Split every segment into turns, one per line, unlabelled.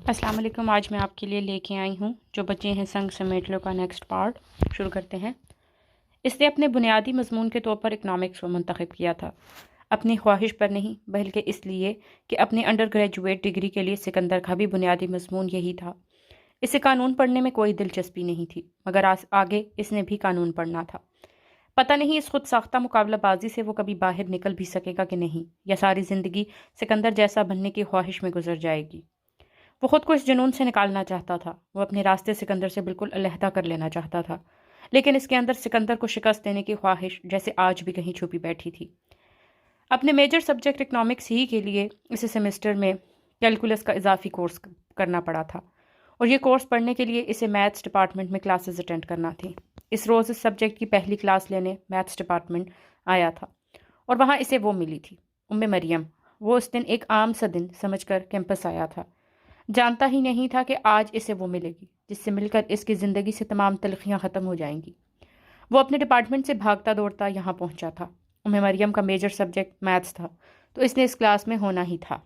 السلام علیکم۔ آج میں آپ کے لیے لے کے آئی ہوں جو بچے ہیں سنگ سمیٹ لو کا نیکسٹ پارٹ شروع کرتے ہیں۔ اس نے اپنے بنیادی مضمون کے طور پر اکنامکس کو منتخب کیا تھا، اپنی خواہش پر نہیں بلکہ اس لیے کہ اپنی انڈر گریجویٹ ڈگری کے لیے سکندر کا بھی بنیادی مضمون یہی تھا۔ اسے قانون پڑھنے میں کوئی دلچسپی نہیں تھی، مگر آگے اس نے بھی قانون پڑھنا تھا۔ پتہ نہیں اس خود ساختہ مقابلہ بازی سے وہ کبھی باہر نکل بھی سکے گا کہ نہیں، یا ساری زندگی سکندر جیسا بننے کی خواہش میں گزر جائے گی۔ وہ خود کو اس جنون سے نکالنا چاہتا تھا، وہ اپنے راستے سکندر سے بالکل علیحدہ کر لینا چاہتا تھا، لیکن اس کے اندر سکندر کو شکست دینے کی خواہش جیسے آج بھی کہیں چھپی بیٹھی تھی۔ اپنے میجر سبجیکٹ اکنامکس ہی کے لیے اسے سیمسٹر میں کیلکولس کا اضافی کورس کرنا پڑا تھا، اور یہ کورس پڑھنے کے لیے اسے میتھس ڈپارٹمنٹ میں کلاسز اٹینڈ کرنا تھی۔ اس روز اس سبجیکٹ کی پہلی کلاس لینے میتھس ڈپارٹمنٹ آیا تھا، اور وہاں اسے وہ ملی تھی، مریم۔ وہ اس دن ایک عام سا دن سمجھ کر کیمپس آیا تھا، جانتا ہی نہیں تھا کہ آج اسے وہ ملے گی جس سے مل کر اس کی زندگی سے تمام تلخیاں ختم ہو جائیں گی۔ وہ اپنے ڈپارٹمنٹ سے بھاگتا دوڑتا یہاں پہنچا تھا۔ مریم کا میجر سبجیکٹ میتھس تھا، تو اس نے اس کلاس میں ہونا ہی تھا۔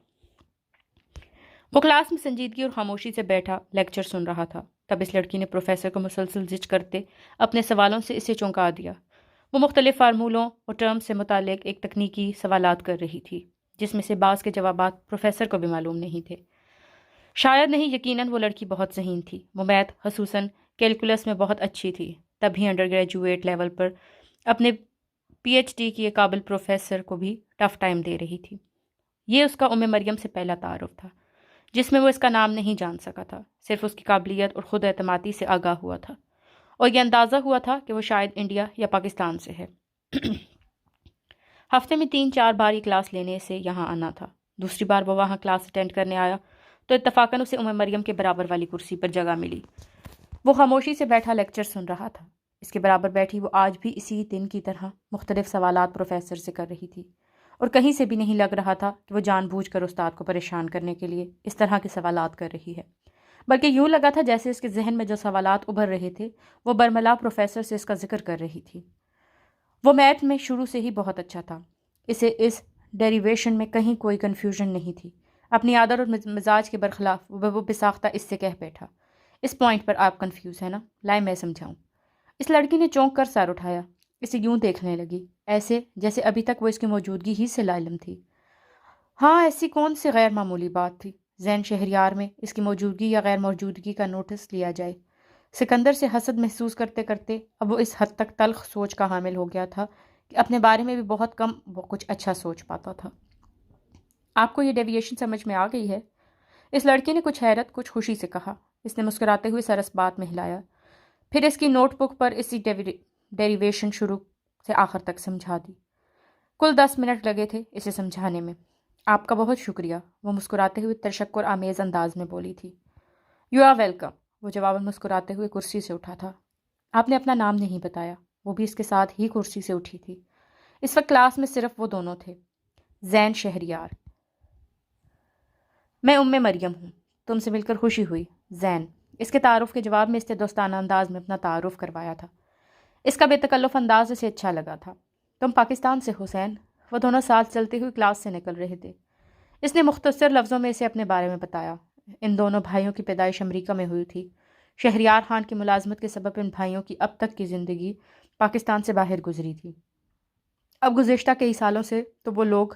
وہ کلاس میں سنجیدگی اور خاموشی سے بیٹھا لیکچر سن رہا تھا، تب اس لڑکی نے پروفیسر کو مسلسل زج کرتے اپنے سوالوں سے اسے چونکا دیا۔ وہ مختلف فارمولوں اور ٹرم سے متعلق ایک تکنیکی سوالات کر رہی تھی، جس میں سے بعض کے جوابات پروفیسر کو بھی معلوم نہیں تھے۔ شاید نہیں، یقیناً وہ لڑکی بہت ذہین تھی۔ وہ میتھ خصوصاً کیلکولس میں بہت اچھی تھی، تبھی انڈر گریجویٹ لیول پر اپنے پی ایچ ڈی کی قابل پروفیسر کو بھی ٹف ٹائم دے رہی تھی۔ یہ اس کا مریم سے پہلا تعارف تھا، جس میں وہ اس کا نام نہیں جان سکا تھا، صرف اس کی قابلیت اور خود اعتمادی سے آگاہ ہوا تھا، اور یہ اندازہ ہوا تھا کہ وہ شاید انڈیا یا پاکستان سے ہے۔ ہفتے میں 3-4 بار یہ کلاس لینے سے یہاں آنا تھا۔ دوسری بار وہ وہاں کلاس اٹینڈ کرنے آیا تو اتفاقاً اسے مریم کے برابر والی کرسی پر جگہ ملی۔ وہ خاموشی سے بیٹھا لیکچر سن رہا تھا۔ اس کے برابر بیٹھی وہ آج بھی اسی دن کی طرح مختلف سوالات پروفیسر سے کر رہی تھی، اور کہیں سے بھی نہیں لگ رہا تھا کہ وہ جان بوجھ کر استاد کو پریشان کرنے کے لیے اس طرح کے سوالات کر رہی ہے، بلکہ یوں لگا تھا جیسے اس کے ذہن میں جو سوالات ابھر رہے تھے وہ برملا پروفیسر سے اس کا ذکر کر رہی تھی۔ وہ میتھ میں شروع سے ہی بہت اچھا تھا، اسے اس ڈیریویشن میں کہیں کوئی کنفیوژن نہیں تھی۔ اپنی عادت اور مزاج کے برخلاف وہ بساختہ اس سے کہہ بیٹھا، اس پوائنٹ پر آپ کنفیوز ہیں نا، لائے میں سمجھاؤں۔ اس لڑکی نے چونک کر سر اٹھایا، اسے یوں دیکھنے لگی ایسے جیسے ابھی تک وہ اس کی موجودگی ہی سے لا علم تھی۔ ہاں، ایسی کون سی غیر معمولی بات تھی ذہن شہریار میں اس کی موجودگی یا غیر موجودگی کا نوٹس لیا جائے؟ سکندر سے حسد محسوس کرتے کرتے اب وہ اس حد تک تلخ سوچ کا حامل ہو گیا تھا کہ اپنے بارے میں بھی بہت کم وہ کچھ اچھا سوچ پاتا تھا۔ آپ کو یہ ڈیویشن سمجھ میں آ گئی ہے؟ اس لڑکی نے کچھ حیرت کچھ خوشی سے کہا۔ اس نے مسکراتے ہوئے سرس بات میں ہلایا، پھر اس کی نوٹ بک پر اسی ڈیریویشن شروع سے آخر تک سمجھا دی۔ کل 10 منٹ لگے تھے اسے سمجھانے میں۔ آپ کا بہت شکریہ، وہ مسکراتے ہوئے تشکر آمیز انداز میں بولی تھی۔ یو آر ویلکم، وہ جواباً مسکراتے ہوئے کرسی سے اٹھا تھا۔ آپ نے اپنا نام نہیں بتایا، وہ بھی اس کے ساتھ ہی کرسی سے اٹھی تھی۔ اس وقت کلاس میں صرف وہ دونوں تھے۔ زین شہریار۔ میں مریم ہوں، تم سے مل کر خوشی ہوئی، زین۔ اس کے تعارف کے جواب میں اس نے دوستانہ انداز میں اپنا تعارف کروایا تھا۔ اس کا بے تکلف انداز اسے اچھا لگا تھا۔ تم پاکستان سے ہو زین؟ وہ دونوں ساتھ چلتے ہوئے کلاس سے نکل رہے تھے۔ اس نے مختصر لفظوں میں اسے اپنے بارے میں بتایا۔ ان دونوں بھائیوں کی پیدائش امریکہ میں ہوئی تھی۔ شہریار خان کی ملازمت کے سبب ان بھائیوں کی اب تک کی زندگی پاکستان سے باہر گزری تھی۔ اب گزشتہ کئی سالوں سے تو وہ لوگ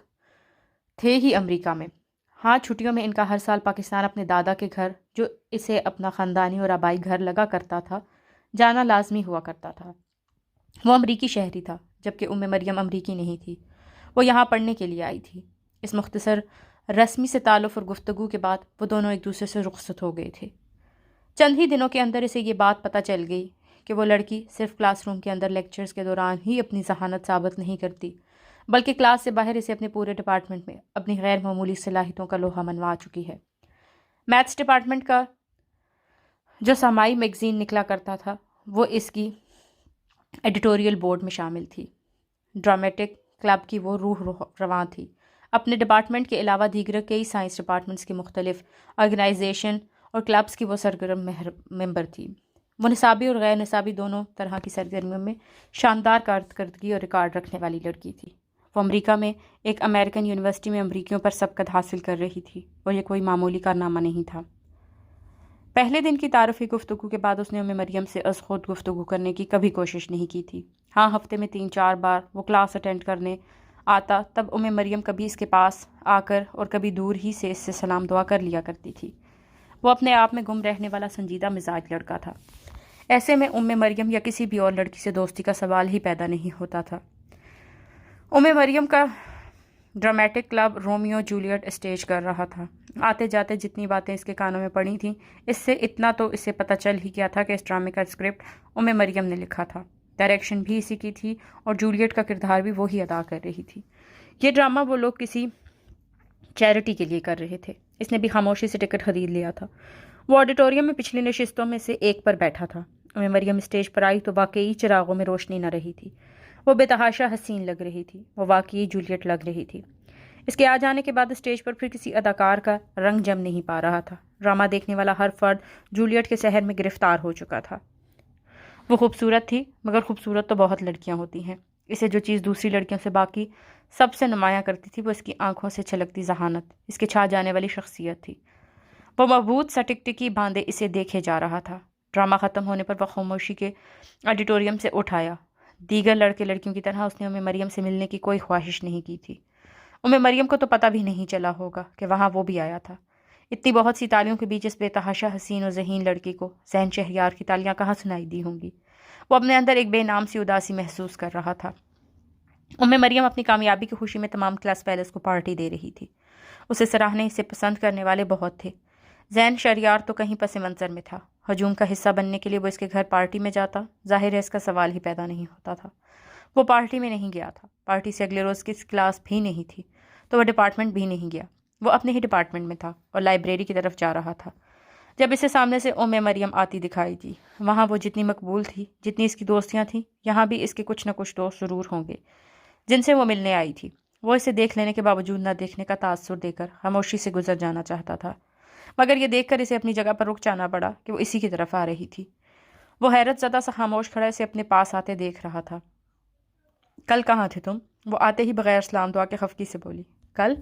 تھے ہی امریکہ میں۔ ہاں، چھٹیوں میں ان کا ہر سال پاکستان اپنے دادا کے گھر، جو اسے اپنا خاندانی اور آبائی گھر لگا کرتا تھا، جانا لازمی ہوا کرتا تھا۔ وہ امریکی شہری تھا، جبکہ مریم امریکی نہیں تھی۔ وہ یہاں پڑھنے کے لیے آئی تھی۔ اس مختصر رسمی سے تعارف اور گفتگو کے بعد وہ دونوں ایک دوسرے سے رخصت ہو گئے تھے۔ چند ہی دنوں کے اندر اسے یہ بات پتہ چل گئی کہ وہ لڑکی صرف کلاس روم کے اندر لیکچرز کے دوران ہی اپنی ذہانت ثابت نہیں کرتی، بلکہ کلاس سے باہر اسے اپنے پورے ڈپارٹمنٹ میں اپنی غیر معمولی صلاحیتوں کا لوہا منوا چکی ہے۔ میتھس ڈپارٹمنٹ کا جو سامائی میگزین نکلا کرتا تھا، وہ اس کی ایڈیٹوریل بورڈ میں شامل تھی۔ ڈرامٹک کلب کی وہ روح رواں تھی۔ اپنے ڈپارٹمنٹ کے علاوہ دیگر کئی سائنس ڈپارٹمنٹس کی مختلف آرگنائزیشن اور کلبس کی وہ سرگرم ممبر تھی۔ وہ نصابی اور غیر نصابی دونوں طرح کی سرگرمیوں میں شاندار کارکردگی اور ریکارڈ رکھنے والی لڑکی تھی۔ وہ امریکہ میں ایک امریکن یونیورسٹی میں امریکیوں پر سبقت حاصل کر رہی تھی، اور یہ کوئی معمولی کارنامہ نہیں تھا۔ پہلے دن کی تعارفی گفتگو کے بعد اس نے مریم سے از خود گفتگو کرنے کی کبھی کوشش نہیں کی تھی۔ ہاں، ہفتے میں 3-4 بار وہ کلاس اٹینڈ کرنے آتا، تب مریم کبھی اس کے پاس آ کر اور کبھی دور ہی سے اس سے سلام دعا کر لیا کرتی تھی۔ وہ اپنے آپ میں گم رہنے والا سنجیدہ مزاج لڑکا تھا۔ ایسے میں مریم یا کسی بھی اور لڑکی سے دوستی کا سوال ہی پیدا نہیں ہوتا تھا۔ مریم کا dramatic club Romeo Juliet stage کر رہا تھا۔ آتے جاتے جتنی باتیں اس کے کانوں میں پڑی تھیں، اس سے اتنا تو اسے پتہ چل ہی گیا تھا کہ اس ڈرامے کا اسکرپٹ مریم نے لکھا تھا، ڈائریکشن بھی اسی کی تھی اور جولیٹ کا کردار بھی وہی ادا کر رہی تھی۔ یہ ڈرامہ وہ لوگ کسی چیریٹی کے لیے کر رہے تھے۔ اس نے بھی خاموشی سے ٹکٹ خرید لیا تھا۔ وہ آڈیٹوریم میں پچھلی نشستوں میں سے ایک پر بیٹھا تھا۔ مریم اسٹیج پر آئی تو واقعی چراغوں میں روشنی نہ رہی تھی۔ وہ بے تحاشا حسین لگ رہی تھی۔ وہ واقعی جولیٹ لگ رہی تھی۔ اس کے آ جانے کے بعد اسٹیج پر پھر کسی اداکار کا رنگ جم نہیں پا رہا تھا۔ ڈرامہ دیکھنے والا ہر فرد جولیٹ کے سحر میں گرفتار ہو چکا تھا۔ وہ خوبصورت تھی، مگر خوبصورت تو بہت لڑکیاں ہوتی ہیں۔ اسے جو چیز دوسری لڑکیوں سے باقی سب سے نمایاں کرتی تھی، وہ اس کی آنکھوں سے چھلکتی ذہانت، اس کے چھا جانے والی شخصیت تھی۔ وہ مبہوت سا ٹکٹکی باندھے اسے دیکھے جا رہا تھا۔ ڈرامہ ختم ہونے پر وہ خاموشی کے آڈیٹوریم سے اٹھ آیا۔ دیگر لڑکے لڑکیوں کی طرح اس نے مریم سے ملنے کی کوئی خواہش نہیں کی تھی۔ مریم کو تو پتہ بھی نہیں چلا ہوگا کہ وہاں وہ بھی آیا تھا۔ اتنی بہت سی تالیوں کے بیچ اس بے تحاشا حسین و ذہین لڑکی کو ذہن شہریار کی تالیاں کہاں سنائی دی ہوں گی۔ وہ اپنے اندر ایک بے نام سی اداسی محسوس کر رہا تھا۔ مریم اپنی کامیابی کی خوشی میں تمام کلاس فیلس کو پارٹی دے رہی تھی۔ اسے سراہنے، اسے پسند کرنے والے بہت تھے۔ ذہن شہریار تو کہیں پس منظر میں تھا۔ ہجوم کا حصہ بننے کے لیے وہ اس کے گھر پارٹی میں جاتا، ظاہر ہے اس کا سوال ہی پیدا نہیں ہوتا تھا۔ وہ پارٹی میں نہیں گیا تھا۔ پارٹی سے اگلے روز کی کلاس بھی نہیں تھی، تو وہ ڈپارٹمنٹ بھی نہیں گیا۔ وہ اپنے ہی ڈپارٹمنٹ میں تھا اور لائبریری کی طرف جا رہا تھا جب اسے سامنے سے مریم آتی دکھائی دی۔ وہاں وہ جتنی مقبول تھی، جتنی اس کی دوستیاں تھیں، یہاں بھی اس کے کچھ نہ کچھ دوست ضرور ہوں گے جن سے وہ ملنے آئی تھی۔ وہ اسے دیکھ لینے کے باوجود نہ دیکھنے کا تاثر دے کر خاموشی سے گزر جانا چاہتا تھا، مگر یہ دیکھ کر اسے اپنی جگہ پر رک جانا پڑا کہ وہ اسی کی طرف آ رہی تھی۔ وہ حیرت زدہ سا خاموش کھڑا اسے اپنے پاس آتے دیکھ رہا تھا۔ کل کہاں تھے تم؟ وہ آتے ہی بغیر سلام دعا کے خفگی سے بولی۔ کل؟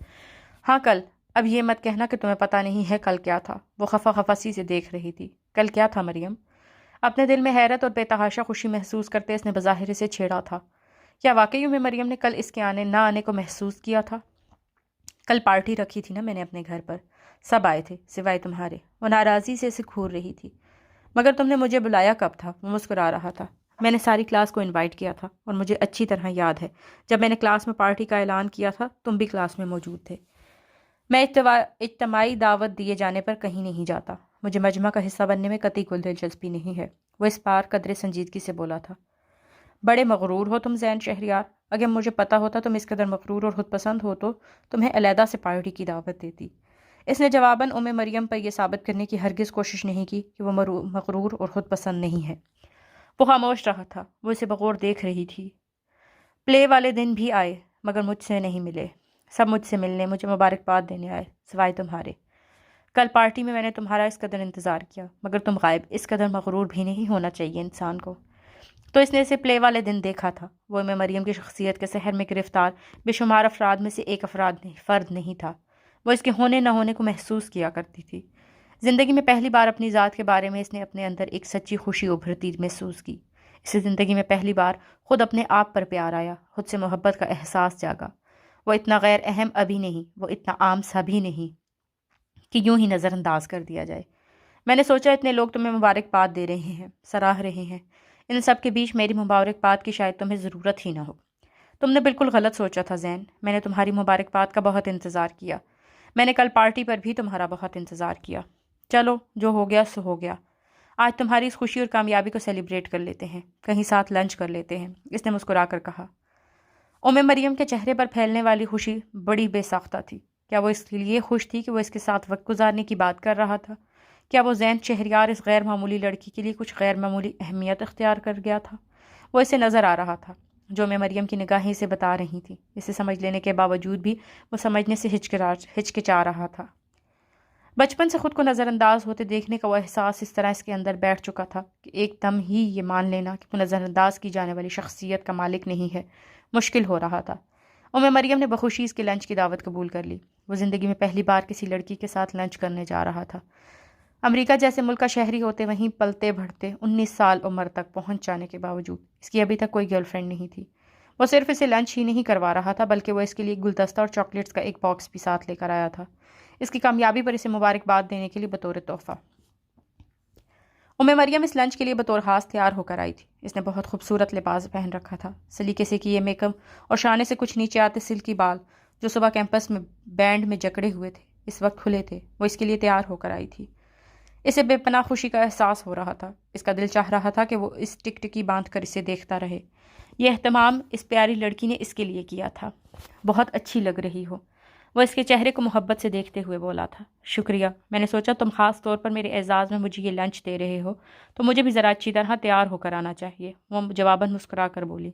ہاں کل۔ اب یہ مت کہنا کہ تمہیں پتہ نہیں ہے کل کیا تھا۔ وہ خفا خفاسی سے دیکھ رہی تھی۔ کل کیا تھا مریم؟ اپنے دل میں حیرت اور بے تحاشا خوشی محسوس کرتے اس نے بظاہر اسے چھیڑا تھا۔ کیا واقعی مریم نے کل اس کے نہ آنے کو محسوس کیا تھا؟ کل پارٹی رکھی تھی نا میں نے اپنے گھر پر، سب آئے تھے سوائے تمہارے۔ وہ ناراضی سے اسے گھور رہی تھی۔ مگر تم نے مجھے بلایا کب تھا؟ وہ مسکرا رہا تھا۔ میں نے ساری کلاس کو انوائٹ کیا تھا اور مجھے اچھی طرح یاد ہے جب میں نے کلاس میں پارٹی کا اعلان کیا تھا تم بھی کلاس میں موجود تھے۔ میں اجتماعی دعوت دیے جانے پر کہیں نہیں جاتا۔ مجھے مجمع کا حصہ بننے میں قطعی کوئی دلچسپی نہیں ہے۔ وہ اس بار قدر سنجیدگی سے بولا تھا۔ بڑے مغرور ہو تم ذہن شہریار۔ اگر مجھے پتا ہوتا تم اس قدر مغرور اور خود پسند ہو تو تمہیں علیحدہ سے پارٹی کی دعوت دیتی۔ اس نے جواباً مریم پر یہ ثابت کرنے کی ہرگز کوشش نہیں کی کہ وہ مغرور اور خود پسند نہیں ہے۔ وہ خاموش رہا تھا۔ وہ اسے بغور دیکھ رہی تھی۔ پلے والے دن بھی آئے مگر مجھ سے نہیں ملے۔ سب مجھ سے ملنے، مجھے مبارکباد دینے آئے سوائے تمہارے۔ کل پارٹی میں نے تمہارا اس قدر انتظار کیا مگر تم غائب۔ اس قدر مغرور بھی نہیں ہونا چاہیے انسان کو۔ تو اس نے اسے پلے والے دن دیکھا تھا۔ وہ مریم کی شخصیت کے سحر میں گرفتار بے شمار افراد میں سے ایک فرد نہیں تھا۔ وہ اس کے ہونے نہ ہونے کو محسوس کیا کرتی تھی۔ زندگی میں پہلی بار اپنی ذات کے بارے میں اس نے اپنے اندر ایک سچی خوشی ابھرتی محسوس کی۔ اسے زندگی میں پہلی بار خود اپنے آپ پر پیار آیا، خود سے محبت کا احساس جاگا۔ وہ اتنا غیر اہم ابھی نہیں، وہ اتنا عام سا بھی نہیں کہ یوں ہی نظر انداز کر دیا جائے۔ میں نے سوچا اتنے لوگ تمہیں مبارکباد دے رہے ہیں، سراہ رہے ہیں، ان سب کے بیچ میری مبارکباد کی شاید تمہیں ضرورت ہی نہ ہو۔ تم نے بالکل غلط سوچا تھا زین۔ میں نے تمہاری مبارکباد کا بہت انتظار کیا۔ میں نے کل پارٹی پر بھی تمہارا بہت انتظار کیا۔ چلو جو ہو گیا سو ہو گیا۔ آج تمہاری اس خوشی اور کامیابی کو سیلیبریٹ کر لیتے ہیں، کہیں ساتھ لنچ کر لیتے ہیں، اس نے مسکرا کر کہا۔ مریم کے چہرے پر پھیلنے والی خوشی بڑی بے ساختہ تھی۔ کیا وہ اس لیے خوش تھی کہ وہ اس کے ساتھ وقت گزارنے کی بات کر رہا تھا؟ کیا وہ ذہن شہریار اس غیر معمولی لڑکی کے لیے کچھ غیر معمولی اہمیت اختیار کر گیا تھا؟ وہ اسے نظر آ رہا تھا جو مریم کی نگاہیں اسے بتا رہی تھیں۔ اسے سمجھ لینے کے باوجود بھی وہ سمجھنے سے ہچکچا رہا تھا۔ بچپن سے خود کو نظر انداز ہوتے دیکھنے کا وہ احساس اس طرح اس کے اندر بیٹھ چکا تھا کہ ایک دم ہی یہ مان لینا کہ وہ نظر انداز کی جانے والی شخصیت کا مالک نہیں ہے مشکل ہو رہا تھا۔ مریم نے بخوشی اس کے لنچ کی دعوت قبول کر لی۔ وہ زندگی میں پہلی بار کسی لڑکی کے ساتھ لنچ کرنے جا رہا تھا۔ امریکہ جیسے ملک کا شہری ہوتے وہیں پلتے بڑھتے 19 سال عمر تک پہنچ جانے کے باوجود اس کی ابھی تک کوئی گرل فرینڈ نہیں تھی۔ وہ صرف اسے لنچ ہی نہیں کروا رہا تھا بلکہ وہ اس کے لیے گلدستہ اور چاکلیٹس کا ایک باکس بھی ساتھ لے کر آیا تھا، اس کی کامیابی پر اسے مبارکباد دینے کے لیے بطور تحفہ۔ مریم اس لنچ کے لیے بطور خاص تیار ہو کر آئی تھی۔ اس نے بہت خوبصورت لباس پہن رکھا تھا، سلیقے سے کیے میک اپ اور شانے سے کچھ نیچے آتے سلکی بال جو صبح کیمپس میں بینڈ میں جکڑے ہوئے تھے اس وقت کھلے تھے، وہ اس کے لیے تیار ہو کر آئی تھی۔ اسے بے پناہ خوشی کا احساس ہو رہا تھا، اس کا دل چاہ رہا تھا کہ وہ اس ٹکٹکی باندھ کر اسے دیکھتا رہے۔ یہ اہتمام اس پیاری لڑکی نے اس کے لیے کیا تھا۔ بہت اچھی لگ رہی ہو، وہ اس کے چہرے کو محبت سے دیکھتے ہوئے بولا تھا۔ شکریہ، میں نے سوچا تم خاص طور پر میرے اعزاز میں مجھے یہ لنچ دے رہے ہو تو مجھے بھی ذرا اچھی طرح تیار ہو کر آنا چاہیے، وہ جواباً مسکرا کر بولی۔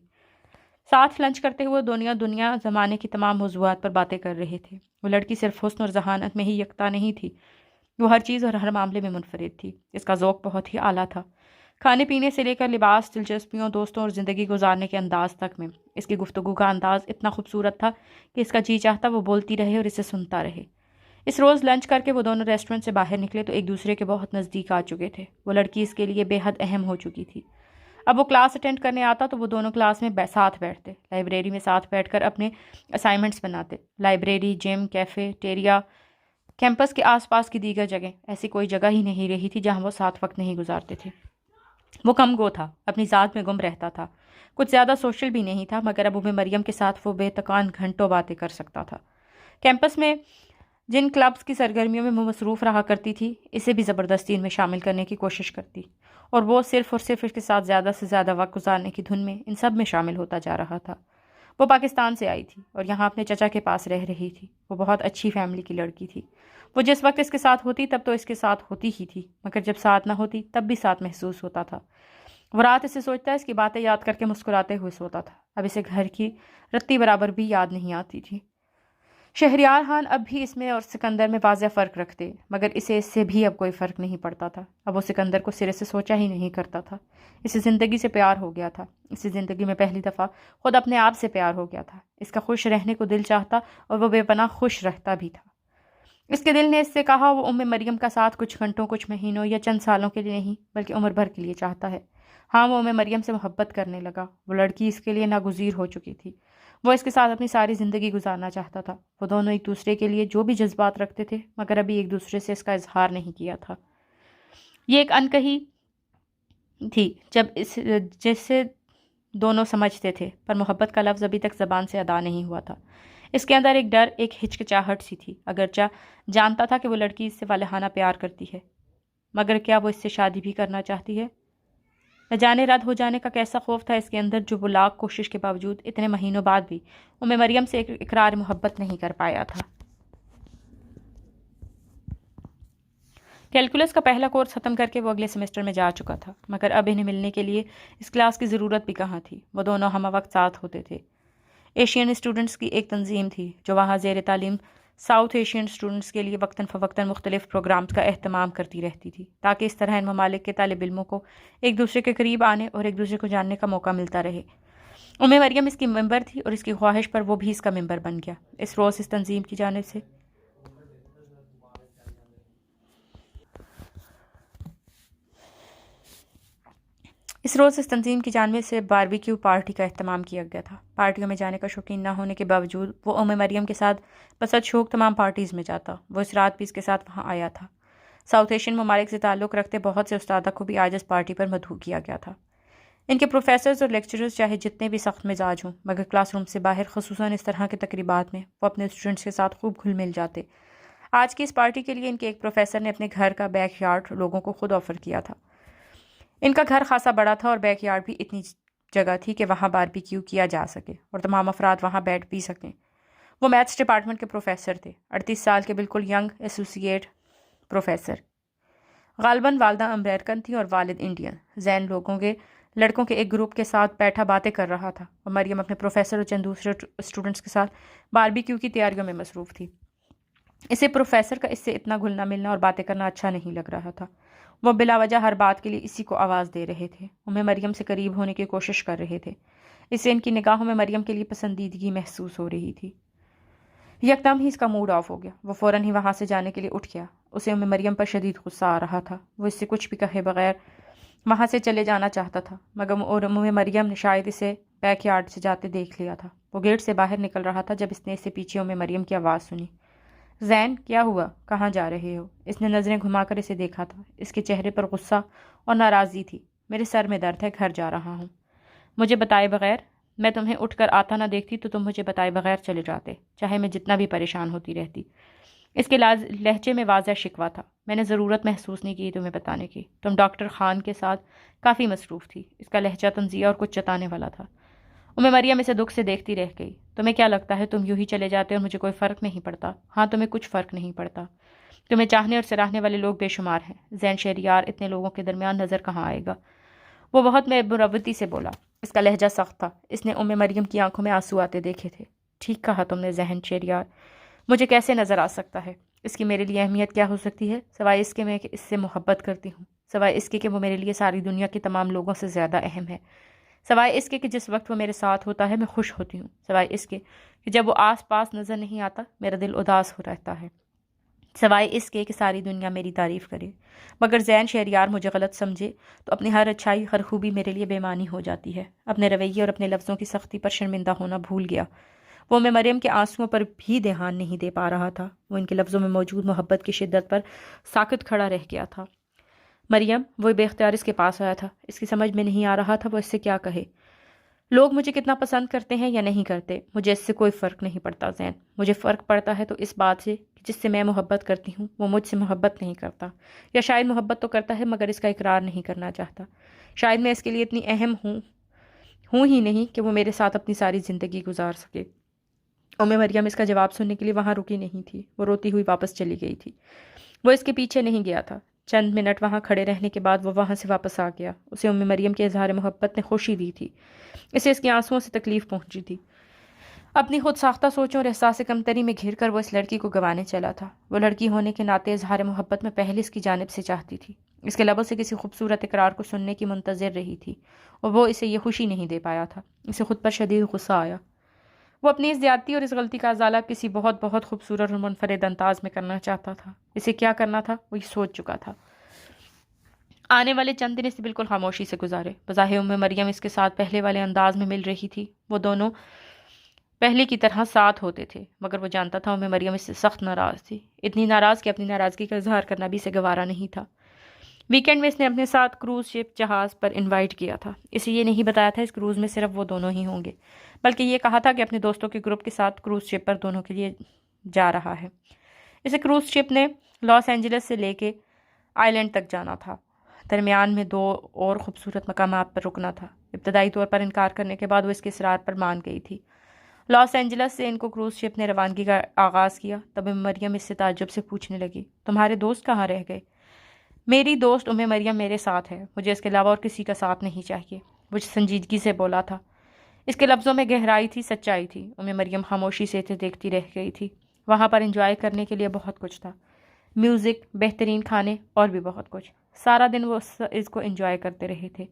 ساتھ لنچ کرتے ہوئے دنیا زمانے کی تمام موضوعات پر باتیں کر رہے تھے۔ وہ لڑکی صرف حسن اور ذہانت میں ہی یکتا نہیں تھی، وہ ہر چیز اور ہر معاملے میں منفرد تھی۔ اس کا ذوق بہت ہی اعلیٰ تھا، کھانے پینے سے لے کر لباس، دلچسپیوں، دوستوں اور زندگی گزارنے کے انداز تک میں۔ اس کی گفتگو کا انداز اتنا خوبصورت تھا کہ اس کا جی چاہتا وہ بولتی رہے اور اسے سنتا رہے۔ اس روز لنچ کر کے وہ دونوں ریسٹورنٹ سے باہر نکلے تو ایک دوسرے کے بہت نزدیک آ چکے تھے۔ وہ لڑکی اس کے لیے بے حد اہم ہو چکی تھی۔ اب وہ کلاس اٹینڈ کرنے آتا تو وہ دونوں کلاس میں ساتھ بیٹھتے، لائبریری میں ساتھ بیٹھ کر اپنے اسائنمنٹس بناتے۔ لائبریری، جم، کیفے ٹیریا، کیمپس کے آس پاس کی دیگر جگہیں، ایسی کوئی جگہ ہی نہیں رہی تھی جہاں وہ ساتھ وقت نہیں گزارتے تھے۔ وہ کم گو تھا، اپنی ذات میں گم رہتا تھا، کچھ زیادہ سوشل بھی نہیں تھا، مگر اب مریم کے ساتھ وہ بے تکان گھنٹوں باتیں کر سکتا تھا۔ کیمپس میں جن کلبز کی سرگرمیوں میں وہ مصروف رہا کرتی تھی اسے بھی زبردستی ان میں شامل کرنے کی کوشش کرتی، اور وہ صرف اس کے ساتھ زیادہ سے زیادہ وقت گزارنے کی دھن میں ان سب میں شامل ہوتا جا رہا تھا۔ وہ پاکستان سے آئی تھی اور یہاں اپنے چچا کے پاس رہ رہی تھی۔ وہ بہت اچھی فیملی کی لڑکی تھی۔ وہ جس وقت اس کے ساتھ ہوتی تب تو اس کے ساتھ ہوتی ہی تھی، مگر جب ساتھ نہ ہوتی تب بھی ساتھ محسوس ہوتا تھا۔ وہ رات اسے سوچتا، اس کی باتیں یاد کر کے مسکراتے ہوئے سوتا تھا۔ اب اسے گھر کی رتی برابر بھی یاد نہیں آتی تھی۔ شہریار خان اب بھی اس میں اور سکندر میں واضح فرق رکھتے، مگر اسے اس سے بھی اب کوئی فرق نہیں پڑتا تھا۔ اب وہ سکندر کو سرے سے سوچا ہی نہیں کرتا تھا۔ اسے زندگی سے پیار ہو گیا تھا، اسے زندگی میں پہلی دفعہ خود اپنے آپ سے پیار ہو گیا تھا۔ اس کا خوش رہنے کو دل چاہتا اور وہ بے پناہ خوش رہتا بھی تھا۔ اس کے دل نے اس سے کہا وہ مریم کا ساتھ کچھ گھنٹوں، کچھ مہینوں یا چند سالوں کے لیے نہیں بلکہ عمر بھر کے لیے چاہتا ہے۔ ہاں، وہ مریم سے محبت کرنے لگا۔ وہ لڑکی اس کے لیے ناگزیر ہو چکی تھی۔ وہ اس کے ساتھ اپنی ساری زندگی گزارنا چاہتا تھا۔ وہ دونوں ایک دوسرے کے لیے جو بھی جذبات رکھتے تھے مگر ابھی ایک دوسرے سے اس کا اظہار نہیں کیا تھا۔ یہ ایک انکہی تھی جسے دونوں سمجھتے تھے، پر محبت کا لفظ ابھی تک زبان سے ادا نہیں ہوا تھا۔ اس کے اندر ایک ڈر، ایک ہچکچاہٹ سی تھی، اگرچہ جانتا تھا کہ وہ لڑکی اس سے والہانہ پیار کرتی ہے، مگر کیا وہ اس سے شادی بھی کرنا چاہتی ہے؟ نہ جانے رد ہو جانے کا کیسا خوف تھا اس کے اندر جو وہ لاکھ کوشش کے باوجود اتنے مہینوں بعد بھی مریم سے اقرار محبت نہیں کر پایا تھا۔ کیلکولس کا پہلا کورس ختم کر کے وہ اگلے سیمسٹر میں جا چکا تھا، مگر اب انہیں ملنے کے لیے اس کلاس کی ضرورت بھی کہاں تھی۔ وہ دونوں ہمہ وقت ساتھ ہوتے تھے۔ ایشین اسٹوڈنٹس کی ایک تنظیم تھی جو وہاں زیر تعلیم ساؤتھ ایشین اسٹوڈنٹس کے لیے وقتاً فوقتاً مختلف پروگرامز کا اہتمام کرتی رہتی تھی تاکہ اس طرح ان ممالک کے طالب علموں کو ایک دوسرے کے قریب آنے اور ایک دوسرے کو جاننے کا موقع ملتا رہے۔ مریم اس کی ممبر تھی اور اس کی خواہش پر وہ بھی اس کا ممبر بن گیا۔ اس روز اس تنظیم کی جانب سے باربیکیو پارٹی کا اہتمام کیا گیا تھا۔ پارٹیوں میں جانے کا شوقین نہ ہونے کے باوجود وہ مریم کے ساتھ بسد شوق تمام پارٹیز میں جاتا۔ وہ اس رات بھی اس کے ساتھ وہاں آیا تھا۔ ساؤتھ ایشین ممالک سے تعلق رکھتے بہت سے استادہ کو بھی آج اس پارٹی پر مدعو کیا گیا تھا۔ ان کے پروفیسرز اور لیکچرز چاہے جتنے بھی سخت مزاج ہوں مگر کلاس روم سے باہر خصوصاً اس طرح کے تقریبات میں وہ اپنے اسٹوڈنٹس کے ساتھ خوب گھل مل جاتے۔ آج کی اس پارٹی کے لیے ان کے ایک پروفیسر نے اپنے گھر کا بیک یارڈ لوگوں کو خود آفر کیا تھا۔ ان کا گھر خاصا بڑا تھا اور بیک یارڈ بھی اتنی جگہ تھی کہ وہاں باربیکیو کیا جا سکے اور تمام افراد وہاں بیٹھ بھی سکیں۔ وہ میتھس ڈپارٹمنٹ کے پروفیسر تھے، 38 سال کے بالکل ینگ ایسوسیٹ پروفیسر۔ غالباً والدہ امریکن تھی اور والد انڈین۔ زین لڑکوں کے ایک گروپ کے ساتھ بیٹھا باتیں کر رہا تھا اور مریم اپنے پروفیسر اور چند دوسرے اسٹوڈنٹس کے ساتھ باربیکیو کی تیاریوں میں مصروف تھی۔ اسے پروفیسر کا اس سے اتنا گھلنا ملنا اور باتیں کرنا اچھا نہیں لگ رہا تھا۔ وہ بلا وجہ ہر بات کے لیے اسی کو آواز دے رہے تھے، مریم سے قریب ہونے کی کوشش کر رہے تھے۔ اس سے ان کی نگاہوں میں مریم کے لیے پسندیدگی محسوس ہو رہی تھی۔ یکدم ہی اس کا موڈ آف ہو گیا۔ وہ فوراً ہی وہاں سے جانے کے لیے اٹھ گیا۔ اسے ام مریم پر شدید غصہ آ رہا تھا۔ وہ اس سے کچھ بھی کہے بغیر وہاں سے چلے جانا چاہتا تھا، مگر ام مریم نے شاید اسے بیک یارڈ سے جاتے دیکھ لیا تھا۔ وہ گیٹ سے باہر نکل رہا تھا جب اس نے اس سے پیچھے ام مریم کی آواز سنی۔ زین، کیا ہوا؟ کہاں جا رہے ہو؟ اس نے نظریں گھما کر اسے دیکھا تھا۔ اس کے چہرے پر غصہ اور ناراضی تھی۔ میرے سر میں درد ہے، گھر جا رہا ہوں۔ مجھے بتائے بغیر؟ میں تمہیں اٹھ کر آتا نہ دیکھتی تو تم مجھے بتائے بغیر چلے جاتے، چاہے میں جتنا بھی پریشان ہوتی رہتی۔ اس کے لہجے میں واضح شکوہ تھا۔ میں نے ضرورت محسوس نہیں کی تمہیں بتانے کی، تم ڈاکٹر خان کے ساتھ کافی مصروف تھی۔ اس کا لہجہ تنزیہ اور کچھ جتانے والا تھا۔ ام مریم اسے دکھ سے دیکھتی رہ گئی۔ تمہیں کیا لگتا ہے تم یوں ہی چلے جاتے اور مجھے کوئی فرق نہیں پڑتا؟ ہاں، تمہیں کچھ فرق نہیں پڑتا۔ تمہیں چاہنے اور سراہنے والے لوگ بے شمار ہیں۔ زین شہریار اتنے لوگوں کے درمیان نظر کہاں آئے گا؟ وہ بہت مروتی سے بولا۔ اس کا لہجہ سخت تھا۔ اس نے ام مریم کی آنکھوں میں آنسو آتے دیکھے تھے۔ ٹھیک کہا تم نے ذہن شہریار، مجھے کیسے نظر آ سکتا ہے؟ اس کی میرے لیے اہمیت کیا ہو سکتی ہے سوائے اس کے میں اس سے محبت کرتی ہوں، سوائے اس کے کہ وہ میرے لیے ساری دنیا کے تمام لوگوں سے زیادہ اہم ہے، سوائے اس کے کہ جس وقت وہ میرے ساتھ ہوتا ہے میں خوش ہوتی ہوں، سوائے اس کے کہ جب وہ آس پاس نظر نہیں آتا میرا دل اداس ہو رہتا ہے، سوائے اس کے کہ ساری دنیا میری تعریف کرے۔ مگر زین شہریار مجھے غلط سمجھے تو اپنی ہر اچھائی، ہر خوبی میرے لیے بے معنی ہو جاتی ہے۔ اپنے رویے اور اپنے لفظوں کی سختی پر شرمندہ ہونا بھول گیا۔ وہ میں مریم کے آنسوؤں پر بھی دھیان نہیں دے پا رہا تھا۔ وہ ان کے لفظوں میں موجود محبت کی شدت پر ساکت کھڑا رہ گیا تھا۔ مریم، وہ بے اختیار اس کے پاس آیا تھا۔ اس کی سمجھ میں نہیں آ رہا تھا وہ اس سے کیا کہے۔ لوگ مجھے کتنا پسند کرتے ہیں یا نہیں کرتے، مجھے اس سے کوئی فرق نہیں پڑتا زین۔ مجھے فرق پڑتا ہے تو اس بات سے کہ جس سے میں محبت کرتی ہوں وہ مجھ سے محبت نہیں کرتا، یا شاید محبت تو کرتا ہے مگر اس کا اقرار نہیں کرنا چاہتا۔ شاید میں اس کے لیے اتنی اہم ہوں ہی نہیں کہ وہ میرے ساتھ اپنی ساری زندگی گزار سکے۔ ام مریم اس کا جواب سننے کے لیے وہاں رکی نہیں تھی۔ وہ روتی ہوئی واپس چلی گئی تھی۔ وہ اس کے پیچھے نہیں گیا تھا۔ چند منٹ وہاں کھڑے رہنے کے بعد وہ وہاں سے واپس آ گیا۔ اسے ام مریم کے اظہار محبت نے خوشی دی تھی، اسے اس کے آنسوؤں سے تکلیف پہنچی تھی۔ اپنی خود ساختہ سوچوں اور احساس کمتری میں گھر کر وہ اس لڑکی کو گنوانے چلا تھا۔ وہ لڑکی ہونے کے ناطے اظہار محبت میں پہلے اس کی جانب سے چاہتی تھی، اس کے لبوں سے کسی خوبصورت اقرار کو سننے کی منتظر رہی تھی، اور وہ اسے یہ خوشی نہیں دے پایا تھا۔ اسے خود پر شدید غصہ آیا۔ وہ اپنی اس زیادتی اور اس غلطی کا ازالہ کسی بہت بہت خوبصورت اور منفرد انداز میں کرنا چاہتا تھا۔ اسے کیا کرنا تھا وہ یہ سوچ چکا تھا۔ آنے والے چند دن اسے بالکل خاموشی سے گزارے۔ بظاہر ام مریم اس کے ساتھ پہلے والے انداز میں مل رہی تھی، وہ دونوں پہلے کی طرح ساتھ ہوتے تھے، مگر وہ جانتا تھا ام مریم اس سے سخت ناراض تھی، اتنی ناراض کہ اپنی ناراضگی کا اظہار کرنا بھی اسے گوارا نہیں تھا۔ ویکینڈ میں اس نے اپنے ساتھ کروز شپ جہاز پر انوائٹ کیا تھا۔ اسے یہ نہیں بتایا تھا اس کروز میں صرف وہ دونوں ہی ہوں گے، بلکہ یہ کہا تھا کہ اپنے دوستوں کے گروپ کے ساتھ کروز شپ پر دونوں کے لیے جا رہا ہے۔ اسے کروز شپ نے لاس اینجلس سے لے کے آئی لینڈ تک جانا تھا۔ درمیان میں 2 اور خوبصورت مقامات پر رکنا تھا۔ ابتدائی طور پر انکار کرنے کے بعد وہ اس کے اصرار پر مان گئی تھی۔ لاس اینجلس سے ان کو کروز شپ نے روانگی کا آغاز کیا۔ تب ام مریم اس سے تعجب سے پوچھنے لگی، تمہارے دوست کہاں رہ گئے؟ میری دوست ام مریم میرے ساتھ ہے، مجھے اس کے علاوہ اور کسی کا ساتھ نہیں چاہیے، وہ سنجیدگی سے بولا تھا۔ اس کے لفظوں میں گہرائی تھی، سچائی تھی۔ ام مریم خاموشی سے اسے دیکھتی رہ گئی تھی۔ وہاں پر انجوائے کرنے کے لیے بہت کچھ تھا، میوزک، بہترین کھانے اور بھی بہت کچھ۔ سارا دن وہ اس کو انجوائے کرتے رہے تھے۔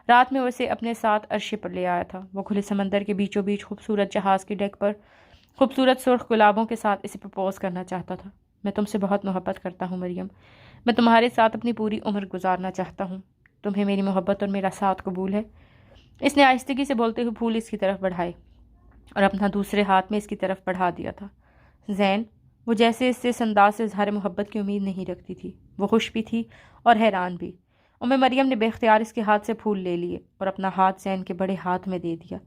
رات میں وہ اسے اپنے ساتھ عرشے پر لے آیا تھا۔ وہ کھلے سمندر کے بیچوں بیچ خوبصورت جہاز کے ڈیک پر خوبصورت سرخ گلابوں کے ساتھ اسے پرپوز کرنا چاہتا تھا۔ میں تم سے بہت محبت کرتا ہوں مریم، میں تمہارے ساتھ اپنی پوری عمر گزارنا چاہتا ہوں۔ تمہیں میری محبت اور میرا ساتھ قبول ہے؟ اس نے آہستگی سے بولتے ہوئے پھول اس کی طرف بڑھائے اور اپنا دوسرے ہاتھ میں اس کی طرف بڑھا دیا تھا۔ زین، وہ جیسے اس سے اس انداز سے اظہار محبت کی امید نہیں رکھتی تھی۔ وہ خوش بھی تھی اور حیران بھی۔ ام مریم نے بے اختیار اس کے ہاتھ سے پھول لے لیے اور اپنا ہاتھ زین کے بڑے ہاتھ میں دے دیا۔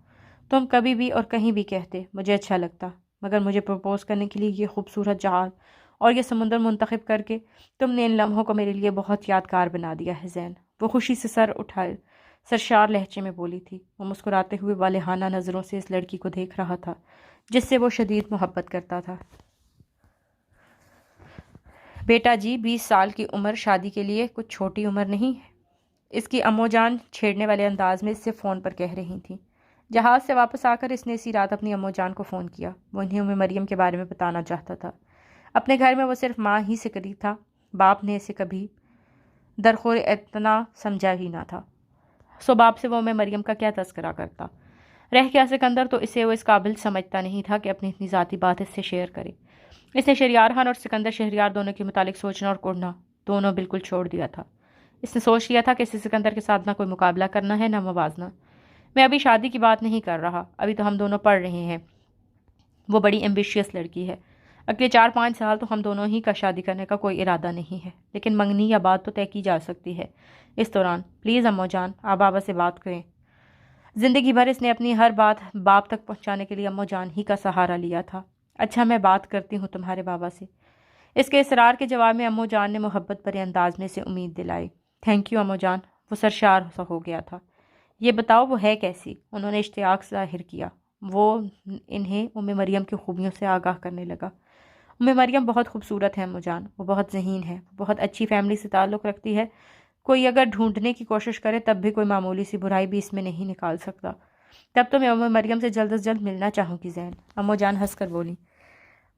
تم کبھی بھی اور کہیں بھی کہتے مجھے اچھا لگتا، مگر مجھے پرپوز کرنے کے لیے یہ خوبصورت جہاز اور یہ سمندر منتخب کر کے تم نے ان لمحوں کو میرے لیے بہت یادگار بنا دیا ہے زین۔ وہ خوشی سے سر اٹھائے سرشار لہجے میں بولی تھی۔ وہ مسکراتے ہوئے والہانہ نظروں سے اس لڑکی کو دیکھ رہا تھا جس سے وہ شدید محبت کرتا تھا۔ بیٹا جی، 20 سال کی عمر شادی کے لیے کچھ چھوٹی عمر نہیں ہے، اس کی امو جان چھیڑنے والے انداز میں اس سے فون پر کہہ رہی تھیں۔ جہاز سے واپس آ کر اس نے اسی رات اپنی امو جان کو فون کیا۔ وہ انہیں ام مریم کے بارے میں بتانا چاہتا تھا۔ اپنے گھر میں وہ صرف ماں ہی سے قریب تھا، باپ نے اسے کبھی درخور اتنا سمجھا ہی نہ تھا، سو باپ سے وہ ام مریم کا کیا تذکرہ کرتا؟ رہ گیا سکندر تو اسے وہ اس قابل سمجھتا نہیں تھا کہ اپنی اتنی ذاتی بات اس سے شیئر کرے۔ اس نے شہریار خان اور سکندر شہریار دونوں کے متعلق سوچنا اور کرنا دونوں بالکل چھوڑ دیا تھا۔ اس نے سوچ لیا تھا کہ اسے سکندر کے ساتھ نہ کوئی مقابلہ کرنا ہے نہ موازنہ۔ میں ابھی شادی کی بات نہیں کر رہا، ابھی تو ہم دونوں پڑھ رہے ہیں۔ وہ بڑی ایمبیشیس لڑکی ہے۔ اگلے 4-5 سال تو ہم دونوں ہی کا شادی کرنے کا کوئی ارادہ نہیں ہے، لیکن منگنی یا بات تو طے کی جا سکتی ہے۔ اس دوران پلیز امو جان، آپ بابا سے بات کریں۔ زندگی بھر اس نے اپنی ہر بات باپ تک پہنچانے کے لیے امو جان ہی کا سہارا لیا تھا۔ اچھا، میں بات کرتی ہوں تمہارے بابا سے۔ اس کے اصرار کے جواب میں امو جان نے محبت بھرے انداز میں سے امید دلائی۔ تھینک یو امو جان۔ وہ سرشار سا ہو گیا تھا۔ یہ بتاؤ وہ ہے کیسی؟ انہوں نے اشتیاق ظاہر کیا۔ وہ انہیں مریم کی خوبیوں سے آگاہ کرنے لگا۔ مریم بہت خوبصورت ہے امو جان، وہ بہت ذہین ہے، وہ بہت اچھی فیملی سے تعلق رکھتی ہے۔ کوئی اگر ڈھونڈنے کی کوشش کرے تب بھی کوئی معمولی سی برائی بھی اس میں نہیں نکال سکتا۔ تب تو میں مریم سے جلد از جلد ملنا چاہوں گی زین۔ امو جان ہنس کر بولی۔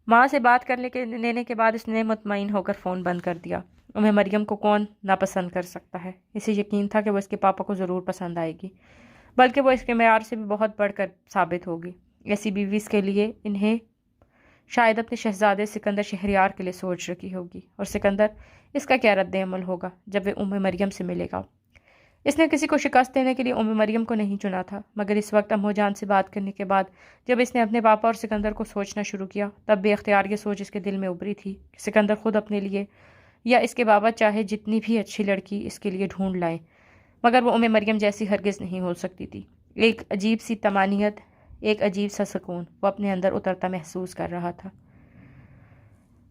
ماں سے بات لینے کے بعد اس نے مطمئن ہو کر فون بند کر دیا۔ مریم کو کون ناپسند کر سکتا ہے؟ اسے یقین تھا کہ وہ اس کے پاپا کو ضرور پسند آئے گی، بلکہ وہ اس کے معیار سے بھی بہت بڑھ کر ثابت ہوگی۔ ایسی بیوی کے لیے انہیں شاید اپنے شہزادے سکندر شہریار کے لیے سوچ رکھی ہوگی، اور سکندر اس کا کیا رد عمل ہوگا جب وہ مریم سے ملے گا۔ اس نے کسی کو شکست دینے کے لیے مریم کو نہیں چنا تھا، مگر اس وقت امو جان سے بات کرنے کے بعد جب اس نے اپنے پاپا اور سکندر کو سوچنا شروع کیا، تب بے اختیار یہ سوچ اس کے دل میں ابھری تھی کہ سکندر خود اپنے لیے یا اس کے بابا چاہے جتنی بھی اچھی لڑکی اس کے لیے ڈھونڈ لائیں، مگر وہ مریم جیسی ہرگز نہیں ہو سکتی تھی۔ ایک عجیب سی طمانینت، ایک عجیب سا سکون وہ اپنے اندر اترتا محسوس کر رہا تھا۔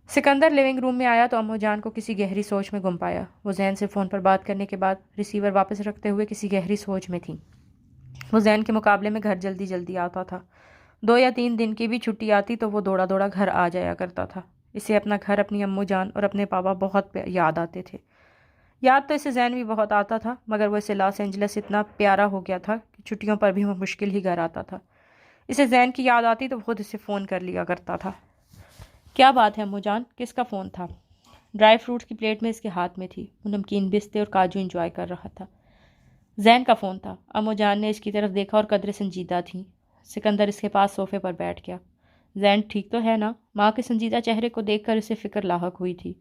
سکندر لیونگ روم میں آیا تو امو جان کو کسی گہری سوچ میں گم پایا۔ وہ زین سے فون پر بات کرنے کے بعد ریسیور واپس رکھتے ہوئے کسی گہری سوچ میں تھی۔ وہ زین کے مقابلے میں گھر جلدی جلدی آتا تھا۔ 2 یا 3 دن کی بھی چھٹی آتی تو وہ دوڑا دوڑا گھر آ جایا کرتا تھا۔ اسے اپنا گھر، اپنی امو جان اور اپنے پاپا بہت یاد آتے تھے۔ یاد تو اسے زین بھی بہت آتا تھا، مگر وہ اسے لاس اینجلس اتنا پیارا ہو گیا تھا کہ چھٹیوں پر بھی وہ مشکل ہی گھر آتا تھا۔ اسے زین کی یاد آتی تو خود اسے فون کر لیا کرتا تھا۔ کیا بات ہے امو جان، کس کا فون تھا؟ ڈرائی فروٹ کی پلیٹ میں اس کے ہاتھ میں تھی۔ وہ نمکین بستے اور کاجو انجوائے کر رہا تھا۔ زین کا فون تھا۔ امو جان نے اس کی طرف دیکھا اور قدرے سنجیدہ تھیں۔ سکندر اس کے پاس صوفے پر بیٹھ گیا۔ زین ٹھیک تو ہے نا؟ ماں کے سنجیدہ چہرے کو دیکھ کر اسے فکر لاحق ہوئی تھی۔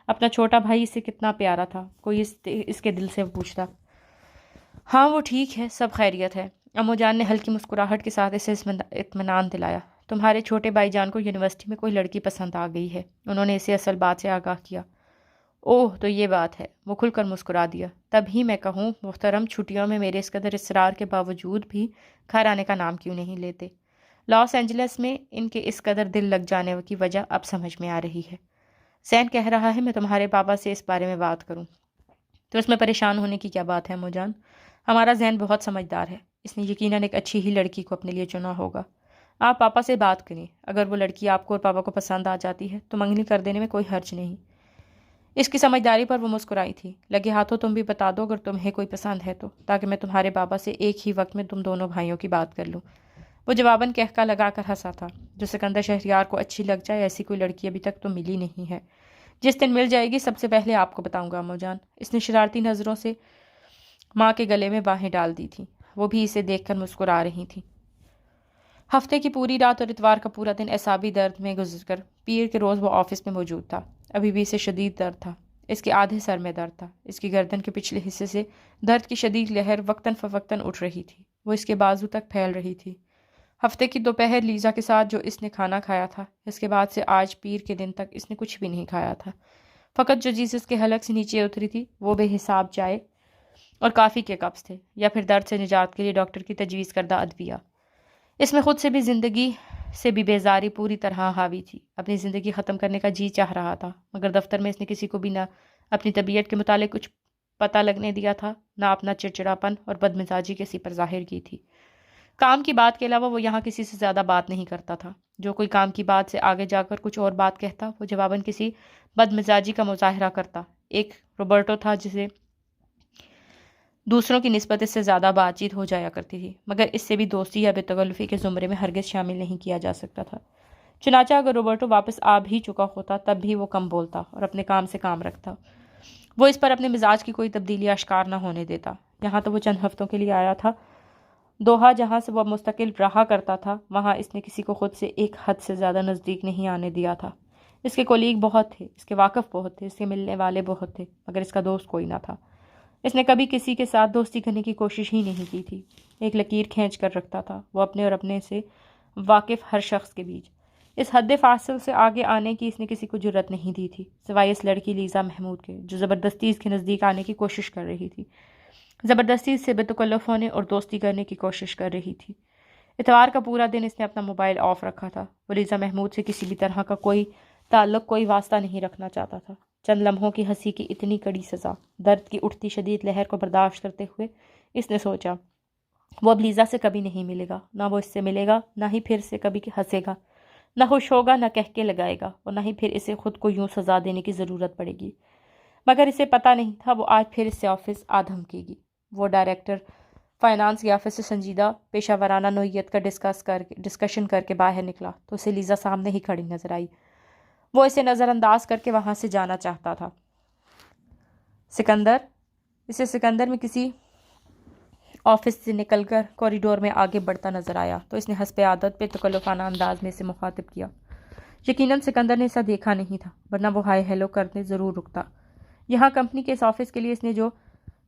اپنا چھوٹا بھائی اسے کتنا پیارا تھا، کوئی اس کے دل سے پوچھتا۔ ہاں وہ ٹھیک ہے، سب خیریت ہے۔ امو جان نے ہلکی مسکراہٹ کے ساتھ اسے اطمینان دلایا۔ تمہارے چھوٹے بھائی جان کو یونیورسٹی میں کوئی لڑکی پسند آ گئی ہے، انہوں نے اسے اصل بات سے آگاہ کیا۔ اوہ تو یہ بات ہے، وہ کھل کر مسکرا دیا۔ تب ہی میں کہوں محترم، چھٹیوں میں میرے اس قدر اصرار کے باوجود بھی گھر آنے کا نام کیوں نہیں لیتے؟ لاس اینجلس میں ان کے اس قدر دل لگ جانے کی وجہ اب سمجھ میں آ رہی ہے۔ زین کہہ رہا ہے میں تمہارے پاپا سے اس بارے میں بات کروں، تو اس میں پریشان ہونے کی کیا بات ہے امو جان؟ ہمارا زین بہت سمجھدار ہے، اس نے یقیناً ایک اچھی ہی لڑکی کو اپنے لیے چنا ہوگا۔ آپ پاپا سے بات کریں، اگر وہ لڑکی آپ کو اور پاپا کو پسند آ جاتی ہے تو منگنی کر دینے میں کوئی حرج نہیں۔ اس کی سمجھداری پر وہ مسکرائی تھی۔ لگے ہاتھوں تم بھی بتا دو اگر تمہیں کوئی پسند ہے تو، تاکہ میں تمہارے پاپا سے ایک ہی وقت میں تم دونوں بھائیوں کی بات کر لوں۔ وہ جواباً کہکا لگا کر ہنسا تھا۔ جو سکندر شہریار کو اچھی لگ جائے ایسی کوئی لڑکی ابھی تک تو ملی نہیں ہے۔ جس دن مل جائے گی سب سے پہلے آپ کو بتاؤں گا امو جان۔ اس نے شرارتی نظروں سے ماں کے گلے میں باہیں ڈال دی تھیں، وہ بھی اسے دیکھ کر مسکرا رہی تھیں۔ ہفتے کی پوری رات اور اتوار کا پورا دن اعصابی درد میں گزر کر پیر کے روز وہ آفس میں موجود تھا۔ ابھی بھی اسے شدید درد تھا، اس کے آدھے سر میں درد تھا، اس کی گردن کے پچھلے حصے سے درد کی شدید لہر وقتاً فوقتاً اٹھ رہی تھی، وہ اس کے بازو تک پھیل رہی تھی۔ ہفتے کی دوپہر لیزا کے ساتھ جو اس نے کھانا کھایا تھا، اس کے بعد سے آج پیر کے دن تک اس نے کچھ بھی نہیں کھایا تھا۔ فقط جو چیز اس کے حلق سے نیچے اتری تھی وہ بے حساب چائے اور کافی کے کپس تھے، یا پھر درد سے نجات کے لیے ڈاکٹر کی تجویز کردہ ادویہ۔ اس میں خود سے بھی زندگی سے بھی بیزاری پوری طرح حاوی تھی۔ اپنی زندگی ختم کرنے کا جی چاہ رہا تھا، مگر دفتر میں اس نے کسی کو بھی نہ اپنی طبیعت کے متعلق کچھ پتہ لگنے دیا تھا، نہ اپنا چڑچڑاپن اور بدمزاجی کسی پر ظاہر کی تھی۔ کام کی بات کے علاوہ وہ یہاں کسی سے زیادہ بات نہیں کرتا تھا۔ جو کوئی کام کی بات سے آگے جا کر کچھ اور بات کہتا، وہ جواباً کسی بدمزاجی کا مظاہرہ کرتا۔ ایک روبرٹو تھا جسے دوسروں کی نسبت اس سے زیادہ بات چیت ہو جایا کرتی تھی، مگر اس سے بھی دوستی یا بے تکلفی کے زمرے میں ہرگز شامل نہیں کیا جا سکتا تھا۔ چنانچہ اگر روبرٹو واپس آ بھی چکا ہوتا تب بھی وہ کم بولتا اور اپنے کام سے کام رکھتا۔ وہ اس پر اپنے مزاج کی کوئی تبدیلی اشکار نہ ہونے دیتا۔ یہاں تو وہ چند ہفتوں کے لیے آیا تھا۔ دوحہ جہاں سے وہ مستقل رہا کرتا تھا، وہاں اس نے کسی کو خود سے ایک حد سے زیادہ نزدیک نہیں آنے دیا تھا۔ اس کے کولیگ بہت تھے، اس کے واقف بہت تھے، اس کے ملنے والے بہت تھے، مگر اس کا دوست کوئی نہ تھا۔ اس نے کبھی کسی کے ساتھ دوستی کرنے کی کوشش ہی نہیں کی تھی۔ ایک لکیر کھینچ کر رکھتا تھا وہ اپنے اور اپنے سے واقف ہر شخص کے بیچ۔ اس حد فاصل سے آگے آنے کی اس نے کسی کو جرت نہیں دی تھی، سوائے اس لڑکی لیزا محمود کے، جو زبردستی اس کے نزدیک آنے کی کوشش کر رہی تھی، زبردستی اس سے بے تکلف ہونے اور دوستی کرنے کی کوشش کر رہی تھی۔ اتوار کا پورا دن اس نے اپنا موبائل آف رکھا تھا۔ وہ لیزا محمود سے کسی بھی طرح کا کوئی تعلق، کوئی واسطہ نہیں رکھنا چاہتا تھا۔ چند لمحوں کی ہنسی کی اتنی کڑی سزا، درد کی اٹھتی شدید لہر کو برداشت کرتے ہوئے اس نے سوچا، وہ اب لیزا سے کبھی نہیں ملے گا، نہ وہ اس سے ملے گا، نہ ہی پھر سے کبھی ہنسے گا، نہ خوش ہوگا، نہ کہہ کے لگائے گا، اور نہ ہی پھر اسے خود کو یوں سزا دینے کی ضرورت پڑے گی۔ مگر اسے پتہ نہیں تھا وہ آج پھر اس سے آفس آ دھمکے گی۔ وہ ڈائریکٹر فائنانس کے آفس سے سنجیدہ پیشہ ورانہ نوعیت کا ڈسکشن کر کے باہر نکلا تو اسے لیزا سامنے ہی کھڑی نظر آئی۔ وہ اسے نظر انداز کر کے وہاں سے جانا چاہتا تھا۔ سکندر میں کسی آفس سے نکل کر کوریڈور میں آگے بڑھتا نظر آیا تو اس نے حسب عادت پہ تکلفانہ انداز میں اسے مخاطب کیا۔ یقیناً سکندر نے ایسا دیکھا نہیں تھا، ورنہ وہ ہائے ہیلو کرنے ضرور رکتا۔ یہاں کمپنی کے اس آفس کے لیے اس نے جو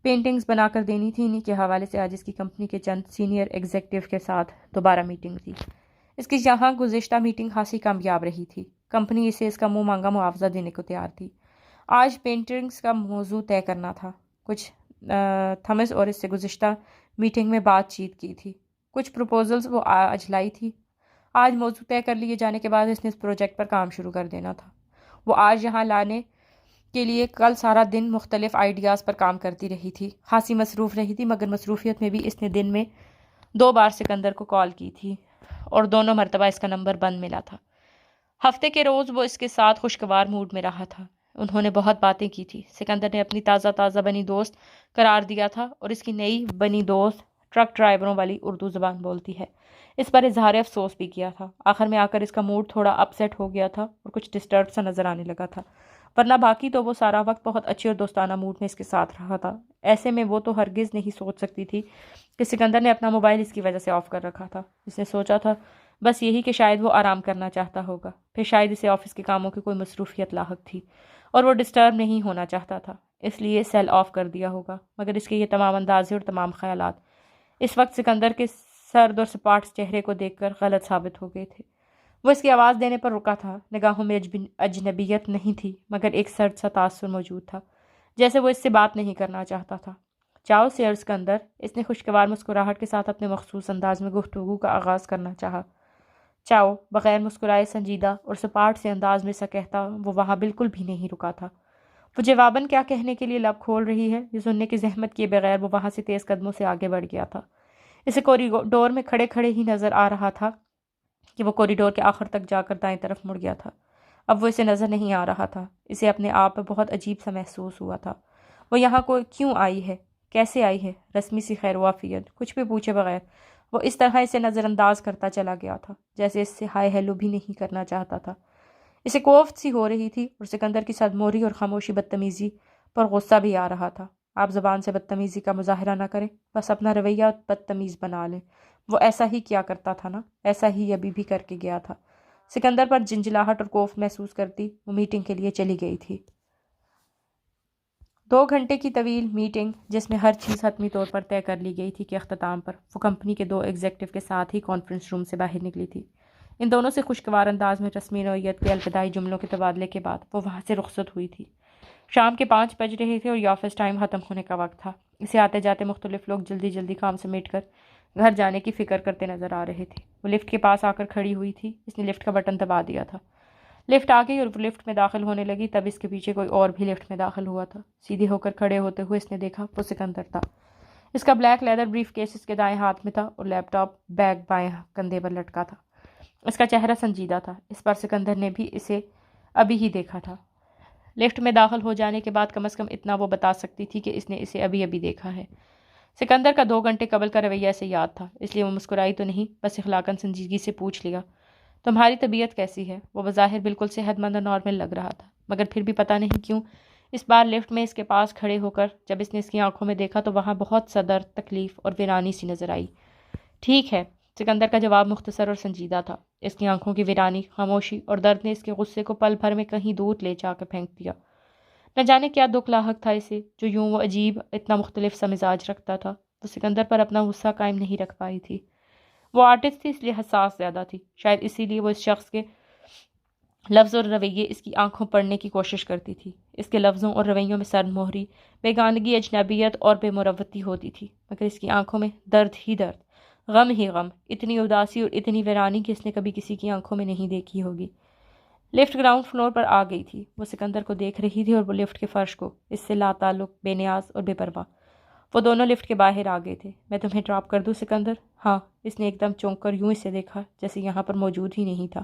پینٹنگز بنا کر دینی تھی، انہی کے حوالے سے آج اس کی کمپنی کے چند سینئر ایگزیکٹو کے ساتھ دوبارہ میٹنگ تھی۔ اس کی یہاں گزشتہ میٹنگ خاصی کامیاب رہی تھی۔ کمپنی اسے اس کا منہ مانگا معاوضہ دینے کو تیار تھی۔ آج پینٹنگز کا موضوع طے کرنا تھا۔ کچھ تھمس اور اس سے گزشتہ میٹنگ میں بات چیت کی تھی، کچھ پروپوزلز وہ آج لائی تھی۔ آج موضوع طے کر لیے جانے کے بعد اس نے اس پروجیکٹ پر کام شروع کر دینا تھا۔ وہ آج یہاں لانے کے لیے کل سارا دن مختلف آئیڈیاز پر کام کرتی رہی تھی، خاصی مصروف رہی تھی، مگر مصروفیت میں بھی اس نے دن میں 2 بار سکندر کو کال کی تھی اور دونوں مرتبہ اس کا نمبر بند ملا تھا۔ ہفتے کے روز وہ اس کے ساتھ خوشگوار موڈ میں رہا تھا۔ انہوں نے بہت باتیں کی تھی۔ سکندر نے اپنی تازہ بنی دوست قرار دیا تھا اور اس کی نئی بنی دوست ٹرک ڈرائیوروں والی اردو زبان بولتی ہے، اس پر اظہار افسوس بھی کیا تھا۔ آخر میں آ کر اس کا موڈ تھوڑا اپ سیٹ ہو گیا تھا اور کچھ ڈسٹرب سا نظر آنے لگا تھا، ورنہ باقی تو وہ سارا وقت بہت اچھی اور دوستانہ موڈ میں اس کے ساتھ رہا تھا۔ ایسے میں وہ تو ہرگز نہیں سوچ سکتی تھی کہ سکندر نے اپنا موبائل اس کی وجہ سے آف کر رکھا تھا۔ اس نے سوچا تھا بس یہی کہ شاید وہ آرام کرنا چاہتا ہوگا، پھر شاید اسے آفس کے کاموں کی کوئی مصروفیت لاحق تھی اور وہ ڈسٹرب نہیں ہونا چاہتا تھا، اس لیے سیل آف کر دیا ہوگا۔ مگر اس کے یہ تمام اندازے اور تمام خیالات اس وقت سکندر کے سرد اور سپاٹ چہرے کو دیکھ کر غلط ثابت ہو گئے تھے۔ وہ اس کی آواز دینے پر رکا تھا، نگاہوں میں اجنبیت نہیں تھی، مگر ایک سرد سا تاثر موجود تھا، جیسے وہ اس سے بات نہیں کرنا چاہتا تھا۔ چاؤ سیر سکندر، اس نے خوشگوار مسکراہٹ کے ساتھ اپنے مخصوص انداز میں گفتگو کا آغاز کرنا چاہا۔ چاؤ بغیر مسکرائے سنجیدہ اور سپاٹ سے انداز میں سا کہتا وہ وہاں بالکل بھی نہیں رکا تھا۔ وہ جواباً کیا کہنے کے لیے لب کھول رہی ہے یہ سننے کی زحمت کیے بغیر وہ وہاں سے تیز قدموں سے آگے بڑھ گیا تھا۔ اسے کوریڈور میں کھڑے کھڑے ہی نظر آ رہا تھا کہ وہ کوریڈور کے آخر تک جا کر دائیں طرف مڑ گیا تھا۔ اب وہ اسے نظر نہیں آ رہا تھا۔ اسے اپنے آپ پر بہت عجیب سا محسوس ہوا تھا۔ وہ یہاں کیوں آئی ہے، کیسے آئی ہے، رسمی سی خیر وافیت کچھ بھی پوچھے بغیر وہ اس طرح اسے نظر انداز کرتا چلا گیا تھا، جیسے اس سے ہائے ہیلو بھی نہیں کرنا چاہتا تھا۔ اسے کوفت سی ہو رہی تھی اور سکندر کی صدموری اور خاموشی بدتمیزی پر غصہ بھی آ رہا تھا۔ آپ زبان سے بدتمیزی کا مظاہرہ نہ کریں، بس اپنا رویہ بدتمیز بنا لیں۔ وہ ایسا ہی کیا کرتا تھا نا، ایسا ہی ابھی بھی کر کے گیا تھا۔ سکندر پر جنجلاہٹ اور کوفت محسوس کرتی وہ میٹنگ کے لیے چلی گئی تھی۔ 2 گھنٹے کی طویل میٹنگ، جس میں ہر چیز حتمی طور پر طے کر لی گئی تھی، کے اختتام پر وہ کمپنی کے 2 ایگزیکٹو کے ساتھ ہی کانفرنس روم سے باہر نکلی تھی۔ ان دونوں سے خوشگوار انداز میں رسمی نوعیت کے الوداعی جملوں کے تبادلے کے بعد وہ وہاں سے رخصت ہوئی تھی۔ شام کے 5 بج رہے تھے اور یہ آفس ٹائم ختم ہونے کا وقت تھا۔ اسے آتے جاتے مختلف لوگ جلدی کام سمیٹ کر گھر جانے کی فکر کرتے نظر آ رہے تھے۔ وہ لفٹ کے پاس آ کر کھڑی ہوئی تھی۔ اس نے لفٹ کا بٹن دبا دیا تھا، لفٹ آ گئی اور وہ لفٹ میں داخل ہونے لگی۔ تب اس کے پیچھے کوئی اور بھی لفٹ میں داخل ہوا تھا۔ سیدھے ہو کر کھڑے ہوتے ہوئے اس نے دیکھا وہ سکندر تھا۔ اس کا بلیک لیدر بریف کیس اس کے دائیں ہاتھ میں تھا اور لیپ ٹاپ بیگ بائیں کندھے پر لٹکا تھا۔ اس کا چہرہ سنجیدہ تھا، اس پر سکندر نے بھی اسے ابھی ہی دیکھا تھا۔ لفٹ میں داخل ہو جانے کے بعد کم از کم اتنا وہ بتا سکتی تھی کہ اس نے اسے ابھی دیکھا ہے۔ سکندر کا 2 گھنٹے قبل کا رویہ اسے یاد تھا، اس لیے وہ مسکرائی تو نہیں، بس اخلاقاً سنجیدگی سے پوچھ لیا، تمہاری طبیعت کیسی ہے؟ وہ بظاہر بالکل صحت مند اور نارمل لگ رہا تھا، مگر پھر بھی پتہ نہیں کیوں اس بار لفٹ میں اس کے پاس کھڑے ہو کر جب اس نے اس کی آنکھوں میں دیکھا تو وہاں بہت صدر تکلیف اور ویرانی سی نظر آئی۔ ٹھیک ہے، سکندر کا جواب مختصر اور سنجیدہ تھا۔ اس کی آنکھوں کی ویرانی، خاموشی اور درد نے اس کے غصے کو پل بھر میں کہیں دور لے جا کر پھینک دیا۔ نہ جانے کیا دکھ لاحق تھا اسے، جو یوں وہ عجیب اتنا مختلف سا مزاج رکھتا تھا۔ وہ سکندر پر اپنا غصہ قائم نہیں رکھ پائی تھی۔ وہ آرٹسٹ تھی، اس لیے حساس زیادہ تھی۔ شاید اسی لیے وہ اس شخص کے لفظ اور رویے اس کی آنکھوں پڑھنے کی کوشش کرتی تھی۔ اس کے لفظوں اور رویوں میں سرد مہری، بیگانگی، اجنبیت اور بے مروتی ہوتی تھی، مگر اس کی آنکھوں میں درد ہی درد، غم ہی غم، اتنی اداسی اور اتنی ویرانی کہ اس نے کبھی کسی کی آنکھوں میں نہیں دیکھی ہوگی۔ لفٹ گراؤنڈ فلور پر آ گئی تھی۔ وہ سکندر کو دیکھ رہی تھی اور وہ لفٹ کے فرش کو، اس سے لا تعلق، بے نیاز اور بے پرواہ۔ وہ دونوں لفٹ کے باہر آ گئے تھے۔ میں تمہیں ڈراپ کر دوں سکندر؟ ہاں۔ اس نے ایک دم چونک کر یوں اسے دیکھا جیسے یہاں پر موجود ہی نہیں تھا۔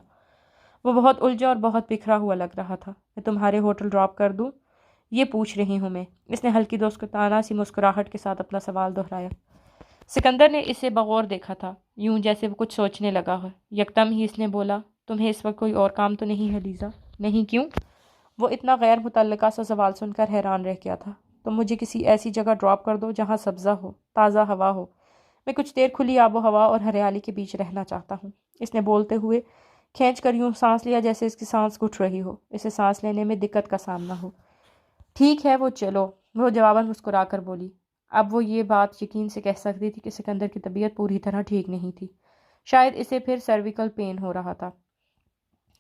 وہ بہت الجھا اور بہت بکھرا ہوا لگ رہا تھا۔ میں تمہارے ہوٹل ڈراپ کر دوں؟ یہ پوچھ رہی ہوں میں۔ اس نے ہلکی دوستانہ سی مسکراہٹ کے ساتھ اپنا سوال دہرایا۔ سکندر نے اسے بغور دیکھا تھا، یوں جیسے وہ کچھ سوچنے لگا ہو۔ یکدم ہی اس نے بولا، تمہیں اس وقت کوئی اور کام تو نہیں ہے لیزا؟ نہیں، کیوں؟ وہ اتنا غیر متعلقہ سا سوال سن کر حیران رہ گیا تھا۔ تم مجھے کسی ایسی جگہ ڈراپ کر دو جہاں سبزہ ہو، تازہ ہوا ہو۔ میں کچھ دیر کھلی آب و ہوا اور ہریالی کے بیچ رہنا چاہتا ہوں۔ اس نے بولتے ہوئے کھینچ کر یوں سانس لیا جیسے اس کی سانس گھٹ رہی ہو، اسے سانس لینے میں دقت کا سامنا ہو۔ ٹھیک ہے، وہ چلو، وہ جواباً مسکرا کر بولی۔ اب وہ یہ بات یقین سے کہہ سکتی تھی کہ سکندر کی طبیعت پوری طرح ٹھیک نہیں تھی۔ شاید اسے پھر سرویکل پین ہو رہا تھا۔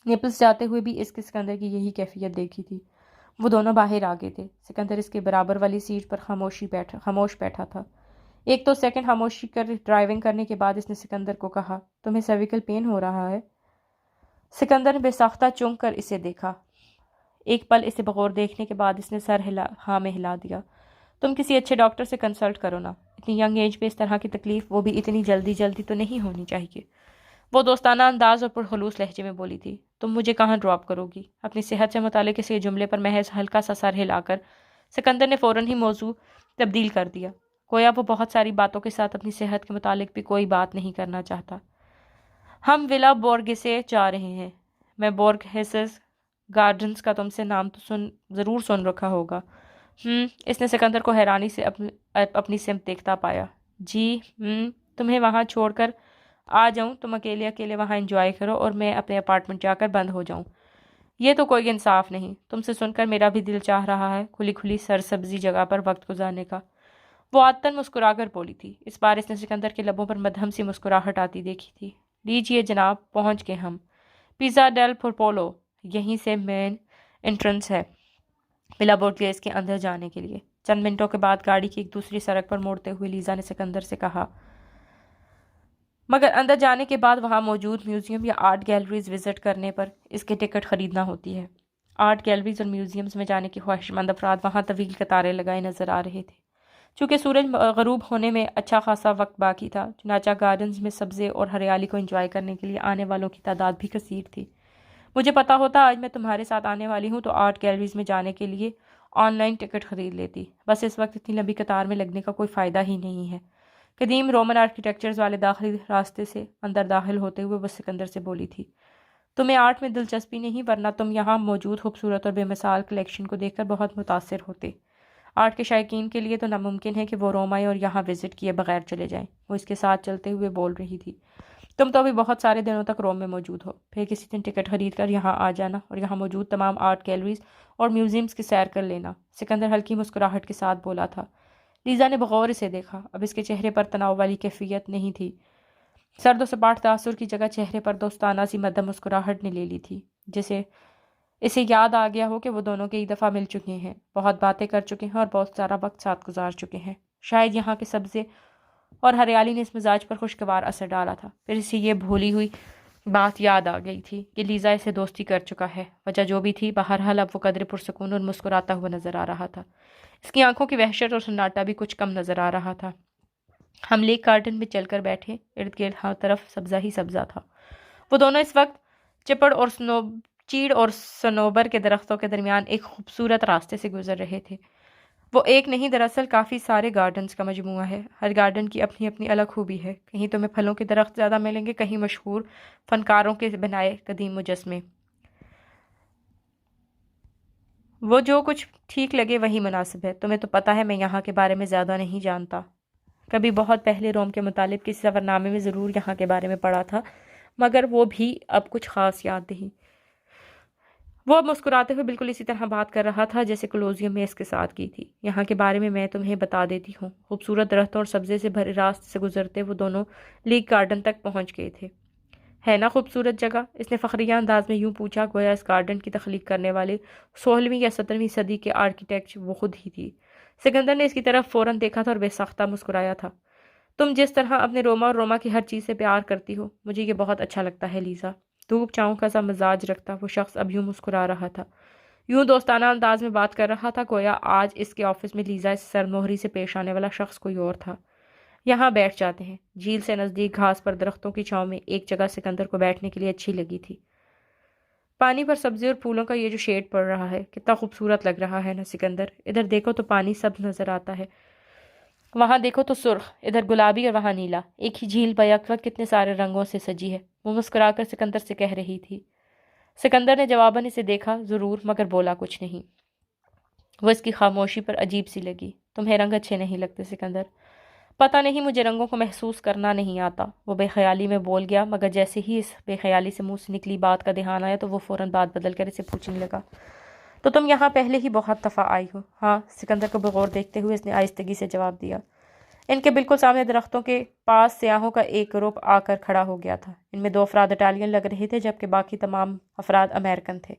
نیپلز جاتے ہوئے بھی اس کے سکندر کی یہی کیفیت دیکھی تھی۔ وہ دونوں باہر آ گئے تھے۔ سکندر اس کے برابر والی سیٹ پر خاموش بیٹھا تھا۔ ایک تو سیکنڈ خاموشی کر ڈرائیونگ کرنے کے بعد اس نے سکندر کو کہا، تمہیں سرویکل پین ہو رہا ہے؟ سکندر نے بے ساختہ چونک کر اسے دیکھا۔ ایک پل اسے بغور دیکھنے کے بعد اس نے سر ہاں میں ہلا دیا۔ تم کسی اچھے ڈاکٹر سے کنسلٹ کرو نا، اتنی ینگ ایج پہ اس طرح کی تکلیف، وہ بھی اتنی جلدی تو نہیں ہونی چاہیے۔ وہ دوستانہ انداز اور پرخلوص لہجے میں بولی تھی۔ تم مجھے کہاں ڈراپ کرو گی؟ اپنی صحت سے متعلق اس جملے پر محض ہلکا سا سر ہلا کر سکندر نے فوراً ہی موضوع تبدیل کر دیا، گویا وہ بہت ساری باتوں کے ساتھ اپنی صحت کے متعلق بھی کوئی بات نہیں کرنا چاہتا۔ ہم ولا بورگسے جا رہے ہیں۔ میں بورگھیسز گارڈنز کا تم سے نام تو ضرور سن رکھا ہوگا۔ اس نے سکندر کو حیرانی سے اپنی سمت دیکھتا پایا۔ جی، تمہیں وہاں چھوڑ کر آ جاؤں؟ تم اکیلے وہاں انجوائے کرو اور میں اپنے اپارٹمنٹ جا کر بند ہو جاؤں؟ یہ تو کوئی انصاف نہیں۔ تم سے سن کر میرا بھی دل چاہ رہا ہے کھلی سرسبزی جگہ پر وقت گزارنے کا۔ وہ عادتاً مسکرا کر بولی تھی۔ اس بار اس نے سکندر کے لبوں پر مدھم سی مسکراہٹ آتی دیکھی تھی۔ لیجیے جناب، پہنچ گئے ہم۔ پیزا ڈیل پولو، یہیں سے مین انٹرنس ہے ولا بورگسے کے اندر جانے کے لیے۔ چند منٹوں کے بعد گاڑی کی ایک دوسری سڑک پر موڑتے ہوئے لیزا نے سکندر سے کہا، مگر اندر جانے کے بعد وہاں موجود میوزیم یا آرٹ گیلریز وزٹ کرنے پر اس کے ٹکٹ خریدنا ہوتی ہے۔ آرٹ گیلریز اور میوزیمز میں جانے کی خواہش مند افراد وہاں طویل قطاریں لگائے نظر آ رہے تھے۔ چونکہ سورج غروب ہونے میں اچھا خاصا وقت باقی تھا، چنانچہ گارڈنز میں سبزے اور ہریالی کو انجوائے کرنے کے لیے آنے والوں کی تعداد بھی کثیر تھی۔ مجھے پتا ہوتا آج میں تمہارے ساتھ آنے والی ہوں تو آرٹ گیلریز میں جانے کے لیے آن لائن ٹکٹ خرید لیتی، بس اس وقت اتنی لمبی قطار میں لگنے کا کوئی فائدہ ہی نہیں ہے۔ قدیم رومن آرکیٹیکچرز والے داخلی راستے سے اندر داخل ہوتے ہوئے وہ سکندر سے بولی تھی، تمہیں آرٹ میں دلچسپی نہیں، ورنہ تم یہاں موجود خوبصورت اور بے مثال کلیکشن کو دیکھ کر بہت متاثر ہوتے۔ آرٹ کے شائقین کے لیے تو ناممکن ہے کہ وہ روم آئے اور یہاں وزٹ کیے بغیر چلے جائیں۔ وہ اس کے ساتھ چلتے ہوئے بول رہی تھی، تم تو ابھی بہت سارے دنوں تک روم میں موجود ہو، پھر کسی دن ٹکٹ خرید کر یہاں آ جانا اور یہاں موجود تمام آرٹ گیلریز اور میوزیمز کی سیر کر لینا۔ سکندر ہلکی مسکراہٹ کے ساتھ بولا تھا۔ لیزا نے بغور اسے دیکھا۔ اب اس کے چہرے پر تناؤ والی کیفیت نہیں تھی۔ سرد و سپاٹ تاثر کی جگہ چہرے پر دوستانہ سی مدھم مسکراہٹ نے لے لی تھی، جسے اسے یاد آ گیا ہو کہ وہ دونوں کئی دفعہ مل چکے ہیں، بہت باتیں کر چکے ہیں اور بہت سارا وقت ساتھ گزار چکے ہیں۔ شاید یہاں کے سبزے اور ہریالی نے اس مزاج پر خوشگوار اثر ڈالا تھا۔ پھر اسے یہ بھولی ہوئی بات یاد آ گئی تھی کہ لیزا اسے دوستی کر چکا ہے۔ وجہ جو بھی تھی، بہرحال اب وہ قدر پرسکون اور مسکراتا ہوا نظر آ رہا تھا۔ اس کی آنکھوں کی وحشت اور سناٹا بھی کچھ کم نظر آ رہا تھا۔ ہم لیک گارڈن میں چل کر بیٹھے، ارد گرد ہر طرف سبزہ ہی سبزہ تھا۔ وہ دونوں اس وقت چیڑ اور سنوبر کے درختوں کے درمیان ایک خوبصورت راستے سے گزر رہے تھے۔ وہ ایک نہیں، دراصل کافی سارے گارڈنز کا مجموعہ ہے۔ ہر گارڈن کی اپنی اپنی الگ خوبی ہے۔ کہیں تمہیں پھلوں کے درخت زیادہ ملیں گے، کہیں مشہور فنکاروں کے بنائے قدیم مجسمے۔ وہ جو کچھ ٹھیک لگے وہی مناسب ہے۔ تمہیں تو پتہ ہے میں یہاں کے بارے میں زیادہ نہیں جانتا۔ کبھی بہت پہلے روم کے متعلق کسی سفرنامے میں ضرور یہاں کے بارے میں پڑھا تھا، مگر وہ بھی اب کچھ خاص یاد نہیں۔ وہ اب مسکراتے ہوئے بالکل اسی طرح بات کر رہا تھا جیسے کولوزیم میں اس کے ساتھ کی تھی۔ یہاں کے بارے میں تمہیں بتا دیتی ہوں۔ خوبصورت درختوں اور سبزے سے بھرے راستے سے گزرتے وہ دونوں لیک گارڈن تک پہنچ گئے تھے۔ ہے نا خوبصورت جگہ؟ اس نے فخریہ انداز میں یوں پوچھا گویا اس گارڈن کی تخلیق کرنے والے 16ویں یا 17ویں صدی کے آرکیٹیکٹ وہ خود ہی تھی۔ سکندر نے اس کی طرف فوراً دیکھا تھا اور بے ساختہ مسکرایا تھا۔ تم جس طرح اپنے روما اور روما کی ہر چیز سے پیار کرتی ہو، مجھے یہ بہت اچھا لگتا ہے لیزا۔ دھوپ چاؤں کا سا مزاج رکھتا وہ شخص اب یوں مسکرا رہا تھا، یوں دوستانہ انداز میں بات کر رہا تھا گویا آج اس کے آفس میں لیزا اس سرموہری سے پیش آنے والا شخص کوئی اور تھا۔ یہاں بیٹھ جاتے ہیں۔ جھیل سے نزدیک گھاس پر درختوں کی چھاؤں میں ایک جگہ سکندر کو بیٹھنے کے لیے اچھی لگی تھی۔ پانی پر سبزی اور پھولوں کا یہ جو شیڈ پڑ رہا ہے کتنا خوبصورت لگ رہا ہے نا سکندر؟ ادھر دیکھو تو پانی سبز نظر آتا ہے، وہاں دیکھو تو سرخ، ادھر گلابی اور وہاں نیلا، ایک ہی جھیل بیک وقت کتنے سارے رنگوں سے سجی ہے، وہ مسکرا کر سکندر سے کہہ رہی تھی۔ سکندر نے جواباً اسے دیکھا ضرور مگر بولا کچھ نہیں۔ وہ اس کی خاموشی پر عجیب سی لگی۔ تمہیں رنگ اچھے نہیں لگتے سکندر؟ پتہ نہیں، مجھے رنگوں کو محسوس کرنا نہیں آتا، وہ بے خیالی میں بول گیا، مگر جیسے ہی اس بے خیالی سے منہ سے نکلی بات کا دھیان آیا تو وہ فوراً بات بدل کر اسے پوچھنے لگا، تو تم یہاں پہلے ہی بہت دفعہ آئی ہو؟ ہاں، سکندر کو بغور دیکھتے ہوئے اس نے آہستگی سے جواب دیا۔ ان کے بالکل سامنے درختوں کے پاس سیاحوں کا ایک گروپ آ کر کھڑا ہو گیا تھا۔ ان میں 2 افراد اٹالین لگ رہے تھے جبکہ باقی تمام افراد امریکن تھے۔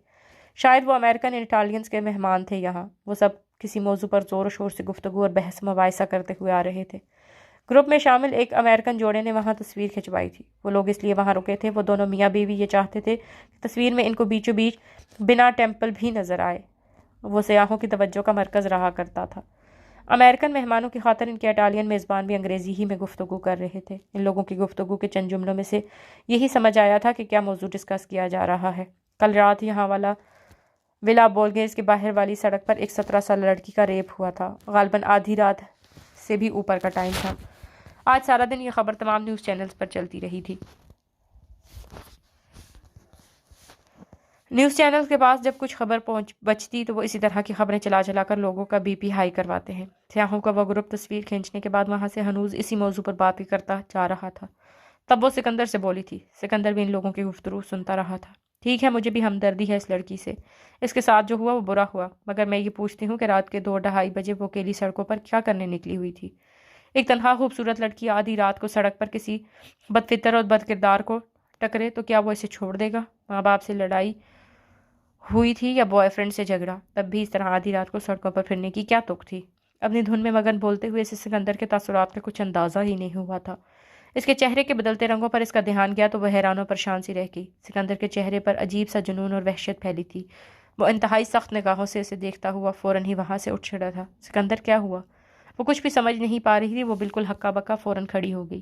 شاید وہ امریکن اٹالینز کے مہمان تھے یہاں۔ وہ سب کسی موضوع پر زور و شور سے گفتگو اور بحث مباحثہ کرتے ہوئے آ رہے تھے۔ گروپ میں شامل ایک امریکن جوڑے نے وہاں تصویر کھنچوائی تھی۔ وہ لوگ اس لیے وہاں رکے تھے، وہ دونوں میاں بیوی یہ چاہتے تھے کہ تصویر میں ان کو بیچوں بیچ بنا ٹیمپل بھی نظر آئے۔ وہ سیاحوں کی توجہ کا مرکز رہا کرتا تھا۔ امریکن مہمانوں کی خاطر ان کے اٹالین میزبان بھی انگریزی ہی میں گفتگو کر رہے تھے۔ ان لوگوں کی گفتگو کے چند جملوں میں سے یہی سمجھ آیا تھا کہ کیا موضوع ڈسکس کیا جا رہا ہے۔ کل رات یہاں والا ولا بولگیز کے باہر والی سڑک پر ایک 17 سالہ لڑکی کا ریپ ہوا تھا۔ غالباً آدھی رات سے بھی اوپر کا ٹائم تھا۔ آج سارا دن یہ خبر تمام نیوز چینلز پر چلتی رہی تھی۔ نیوز چینلز کے پاس جب کچھ خبر بچتی تو وہ اسی طرح کی خبریں چلا چلا کر لوگوں کا بی پی ہائی کرواتے ہیں۔ سیاحوں کا وہ گروپ تصویر کھینچنے کے بعد وہاں سے ہنوز اسی موضوع پر باتیں کرتا جا رہا تھا۔ تب وہ سکندر سے بولی تھی۔ سکندر بھی ان لوگوں کی گفتگو سنتا رہا تھا۔ ٹھیک ہے، مجھے بھی ہمدردی ہے اس لڑکی سے، اس کے ساتھ جو ہوا وہ برا ہوا، مگر میں یہ پوچھتی ہوں کہ رات کے 2-2:30 بجے وہ اکیلی سڑکوں پر کیا کرنے نکلی ہوئی تھی؟ ایک تنہا خوبصورت لڑکی آدھی رات کو سڑک پر کسی بدفطر اور بد کردار کو ٹکرے تو کیا وہ اسے چھوڑ دے گا؟ ماں باپ سے لڑائی ہوئی تھی یا بوائے فرینڈ سے جھگڑا، تب بھی اس طرح آدھی رات کو سڑکوں پر پھرنے کی کیا تک تھی؟ اپنی دھن میں مگن بولتے ہوئے اسے سکندر کے تاثرات کا کچھ اندازہ ہی نہیں ہوا تھا۔ اس کے چہرے کے بدلتے رنگوں پر اس کا دھیان گیا تو وہ حیران و پریشان سی رہ گئی۔ سکندر کے چہرے پر عجیب سا جنون اور وحشت پھیلی تھی۔ وہ انتہائی سخت نگاہوں سے اسے دیکھتا ہوا فوراً ہی وہاں سے اٹھ چڑھا تھا۔ سکندر کیا ہوا؟ وہ کچھ بھی سمجھ نہیں پا رہی تھی۔ وہ بالکل ہکا بکا فوراً کھڑی ہو گئی۔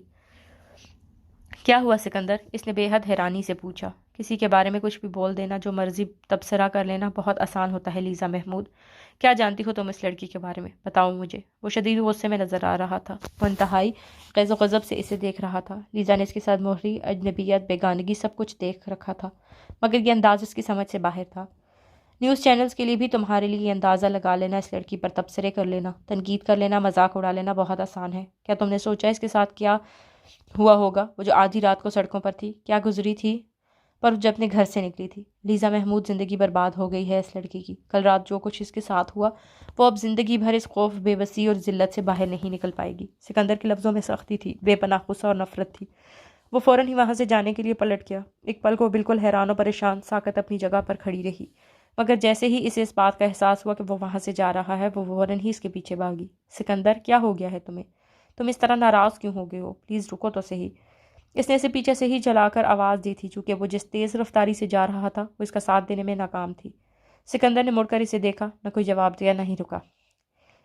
کیا ہوا سکندر؟ اس نے بے حد حیرانی سے پوچھا۔ کسی کے بارے میں کچھ بھی بول دینا، جو مرضی تبصرہ کر لینا بہت آسان ہوتا ہے لیزا محمود۔ کیا جانتی ہو تم اس لڑکی کے بارے میں؟ بتاؤ مجھے۔ وہ شدید غصے میں نظر آ رہا تھا۔ وہ انتہائی غیظ و غضب سے اسے دیکھ رہا تھا۔ لیزا نے اس کے ساتھ مہری، اجنبیت، بیگانگی سب کچھ دیکھ رکھا تھا، مگر یہ انداز اس کی سمجھ سے باہر تھا۔ نیوز چینلز کے لیے بھی تمہارے لیے یہ اندازہ لگا لینا، اس لڑکی پر تبصرے کر لینا، تنقید کر لینا، مذاق اڑا لینا بہت آسان ہے۔ کیا تم نے سوچا اس کے ساتھ کیا ہوا ہوگا؟ وہ جو آدھی رات کو سڑکوں پر تھی، کیا گزری تھی پر جب اپنے گھر سے نکلی تھی؟ لیزا محمود، زندگی برباد ہو گئی ہے اس لڑکی کی۔ کل رات جو کچھ اس کے ساتھ ہوا وہ اب زندگی بھر اس خوف، بے بسی اور ذلت سے باہر نہیں نکل پائے گی۔ سکندر کے لفظوں میں سختی تھی، بے پناہ غصہ اور نفرت تھی۔ وہ فوراً ہی وہاں سے جانے کے لیے پلٹ گیا۔ ایک پل کو بالکل حیران و پریشان ساکت اپنی جگہ پر کھڑی رہی، مگر جیسے ہی اسے اس بات کا احساس ہوا کہ وہ وہاں سے جا رہا ہے وہ فوراً ہی اس کے پیچھے بھاگی۔ سکندر، کیا ہو گیا ہے تمہیں؟ تم اس طرح ناراض کیوں ہو گئے ہو؟ پلیز رکو تو صحیح۔ اس نے اسے پیچھے سے ہی چلا کر آواز دی تھی، چونکہ وہ جس تیز رفتاری سے جا رہا تھا وہ اس کا ساتھ دینے میں ناکام تھی۔ سکندر نے مڑ کر اسے دیکھا، نہ کوئی جواب دیا، نہ ہی رکا۔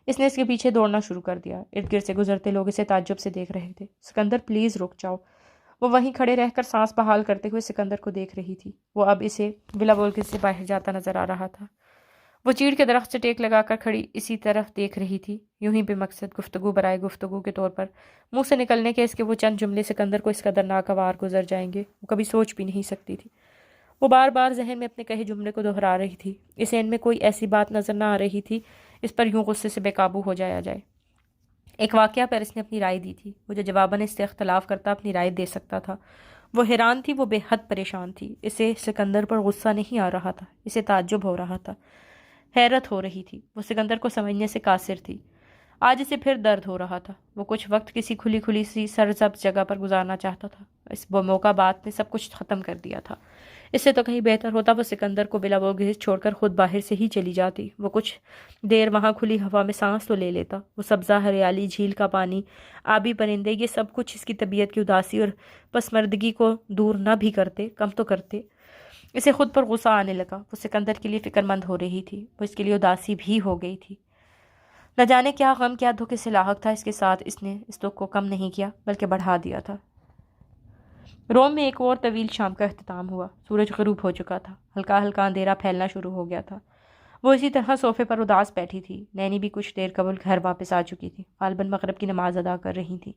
اس نے اس کے پیچھے دوڑنا شروع کر دیا۔ ارد گرد سے گزرتے لوگ اسے تعجب سے دیکھ رہے تھے۔ سکندر، پلیز رک جاؤ۔ وہ وہیں کھڑے رہ کر سانس بحال کرتے ہوئے سکندر کو دیکھ رہی تھی۔ وہ اب اسے ولا بولگیز سے باہر جاتا نظر آ رہا تھا۔ وہ چیڑ کے درخت سے ٹیک لگا کر کھڑی اسی طرف دیکھ رہی تھی، یوں ہی بے مقصد گفتگو برائے گفتگو کے طور پر۔ منہ سے نکلنے کے اس کے وہ چند جملے سکندر کو اس قدر ناگوار گزر جائیں گے وہ کبھی سوچ بھی نہیں سکتی تھی۔ وہ بار بار ذہن میں اپنے کہے جملے کو دہرا رہی تھی۔ اسے ان میں کوئی ایسی بات نظر نہ آ رہی تھی اس پر یوں غصے سے بے قابو ہو جایا جائے۔ ایک واقعہ پر اس نے اپنی رائے دی تھی، وہ جو جواباً اس سے اختلاف کرتا اپنی رائے دے سکتا تھا۔ وہ حیران تھی، وہ بے حد پریشان تھی۔ اسے سکندر پر غصہ نہیں آ رہا تھا، اسے تعجب ہو رہا تھا، حیرت ہو رہی تھی۔ وہ سکندر کو سمجھنے سے قاصر تھی۔ آج اسے پھر درد ہو رہا تھا۔ وہ کچھ وقت کسی کھلی کھلی سی سرسبز جگہ پر گزارنا چاہتا تھا۔ اس موقع بات نے سب کچھ ختم کر دیا تھا۔ اس سے تو کہیں بہتر ہوتا وہ سکندر کو بلا بوگھیز چھوڑ کر خود باہر سے ہی چلی جاتی۔ وہ کچھ دیر وہاں کھلی ہوا میں سانس تو لے لیتا۔ وہ سبزہ ہریالی، جھیل کا پانی، آبی پرندے، یہ سب کچھ اس کی طبیعت کی اداسی اور پسماندگی کو دور نہ بھی کرتے، کم تو کرتے۔ اسے خود پر غصہ آنے لگا۔ وہ سکندر کے لیے فکر مند ہو رہی تھی، وہ اس کے لیے اداسی بھی ہو گئی تھی۔ نہ جانے کیا غم، کیا دکھ اس سے لاحق تھا۔ اس کے ساتھ اس نے اس دکھ کو کم نہیں کیا بلکہ بڑھا دیا تھا۔ روم میں ایک اور طویل شام کا اختتام ہوا۔ سورج غروب ہو چکا تھا، ہلکا ہلکا اندھیرا پھیلنا شروع ہو گیا تھا۔ وہ اسی طرح صوفے پر اداس بیٹھی تھی۔ نینی بھی کچھ دیر قبل گھر واپس آ چکی تھی، غالباً مغرب کی نماز ادا کر رہی تھی۔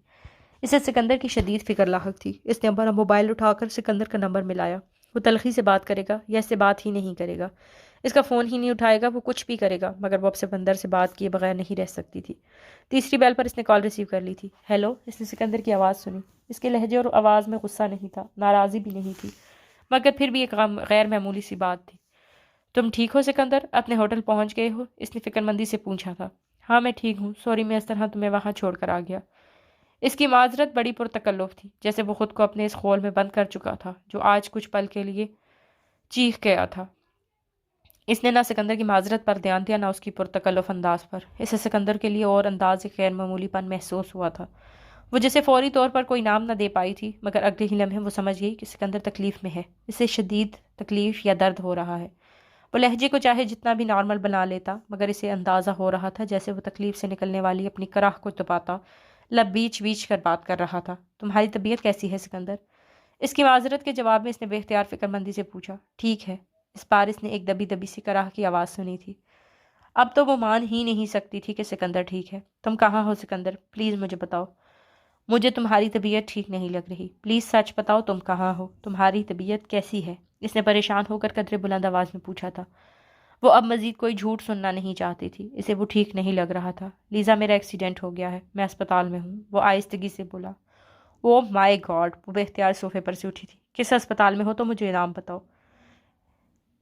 اسے سکندر کی شدید فکر لاحق تھی۔ اس نے اپنا موبائل اٹھا کر سکندر کا نمبر ملایا۔ وہ تلخی سے بات کرے گا یا اس سے بات ہی نہیں کرے گا، اس کا فون ہی نہیں اٹھائے گا، وہ کچھ بھی کرے گا، مگر وہ اب سکندر سے بات کیے بغیر نہیں رہ سکتی تھی۔ تیسری بیل پر اس نے کال ریسیو کر لی تھی۔ ہیلو، اس نے سکندر کی آواز سنی۔ اس کے لہجے اور آواز میں غصہ نہیں تھا، ناراضی بھی نہیں تھی، مگر پھر بھی ایک غیر معمولی سی بات تھی۔ تم ٹھیک ہو سکندر؟ اپنے ہوٹل پہنچ گئے ہو؟ اس نے فکر مندی سے پوچھا تھا۔ ہاں میں ٹھیک ہوں، سوری میں اس طرح تمہیں وہاں چھوڑ کر آ گیا۔ اس کی معذرت بڑی پرتکلف تھی، جیسے وہ خود کو اپنے اس خول میں بند کر چکا تھا جو آج کچھ پل کے لیے چیخ گیا تھا۔ اس نے نہ سکندر کی معذرت پر دھیان دیا، نہ اس کی پرتکلف انداز پر۔ اسے سکندر کے لیے اور انداز ایک غیر معمولی پن محسوس ہوا تھا۔ وہ جسے فوری طور پر کوئی نام نہ دے پائی تھی، مگر اگلے ہی لمحے وہ سمجھ گئی کہ سکندر تکلیف میں ہے، اسے شدید تکلیف یا درد ہو رہا ہے۔ وہ لہجے کو چاہے جتنا بھی نارمل بنا لیتا، مگر اسے اندازہ ہو رہا تھا جیسے وہ تکلیف سے نکلنے والی اپنی کراہ کو دباتا، لب بیچ بیچ کر بات کر رہا تھا۔ تمہاری طبیعت کیسی ہے سکندر؟ اس کی معذرت کے جواب میں اس نے بے اختیار فکر مندی سے پوچھا۔ ٹھیک ہے۔ اس بار اس نے ایک دبی دبی سی کراہ کی آواز سنی تھی۔ اب تو وہ مان ہی نہیں سکتی تھی کہ سکندر ٹھیک ہے۔ تم کہاں ہو سکندر؟ پلیز مجھے بتاؤ۔ مجھے تمہاری طبیعت ٹھیک نہیں لگ رہی، پلیز سچ بتاؤ تم کہاں ہو، تمہاری طبیعت کیسی ہے؟ اس نے پریشان ہو کر قدرے بلند آواز میں پوچھا تھا۔ وہ اب مزید کوئی جھوٹ سننا نہیں چاہتی تھی، اسے وہ ٹھیک نہیں لگ رہا تھا۔ لیزا میرا ایکسیڈنٹ ہو گیا ہے، میں اسپتال میں ہوں، وہ آہستگی سے بولا۔ او مائی گاڈ، وہ بے اختیار صوفے پر سے اٹھی تھی۔ کس اسپتال میں ہو تو مجھے نام بتاؤ۔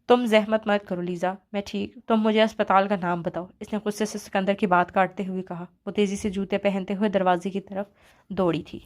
تم زحمت مت کرو لیزا، میں ٹھیک، تم مجھے اسپتال کا نام بتاؤ، اس نے غصے سے سکندر کی بات کاٹتے ہوئے کہا۔ وہ تیزی سے جوتے پہنتے ہوئے دروازے کی طرف دوڑی تھی۔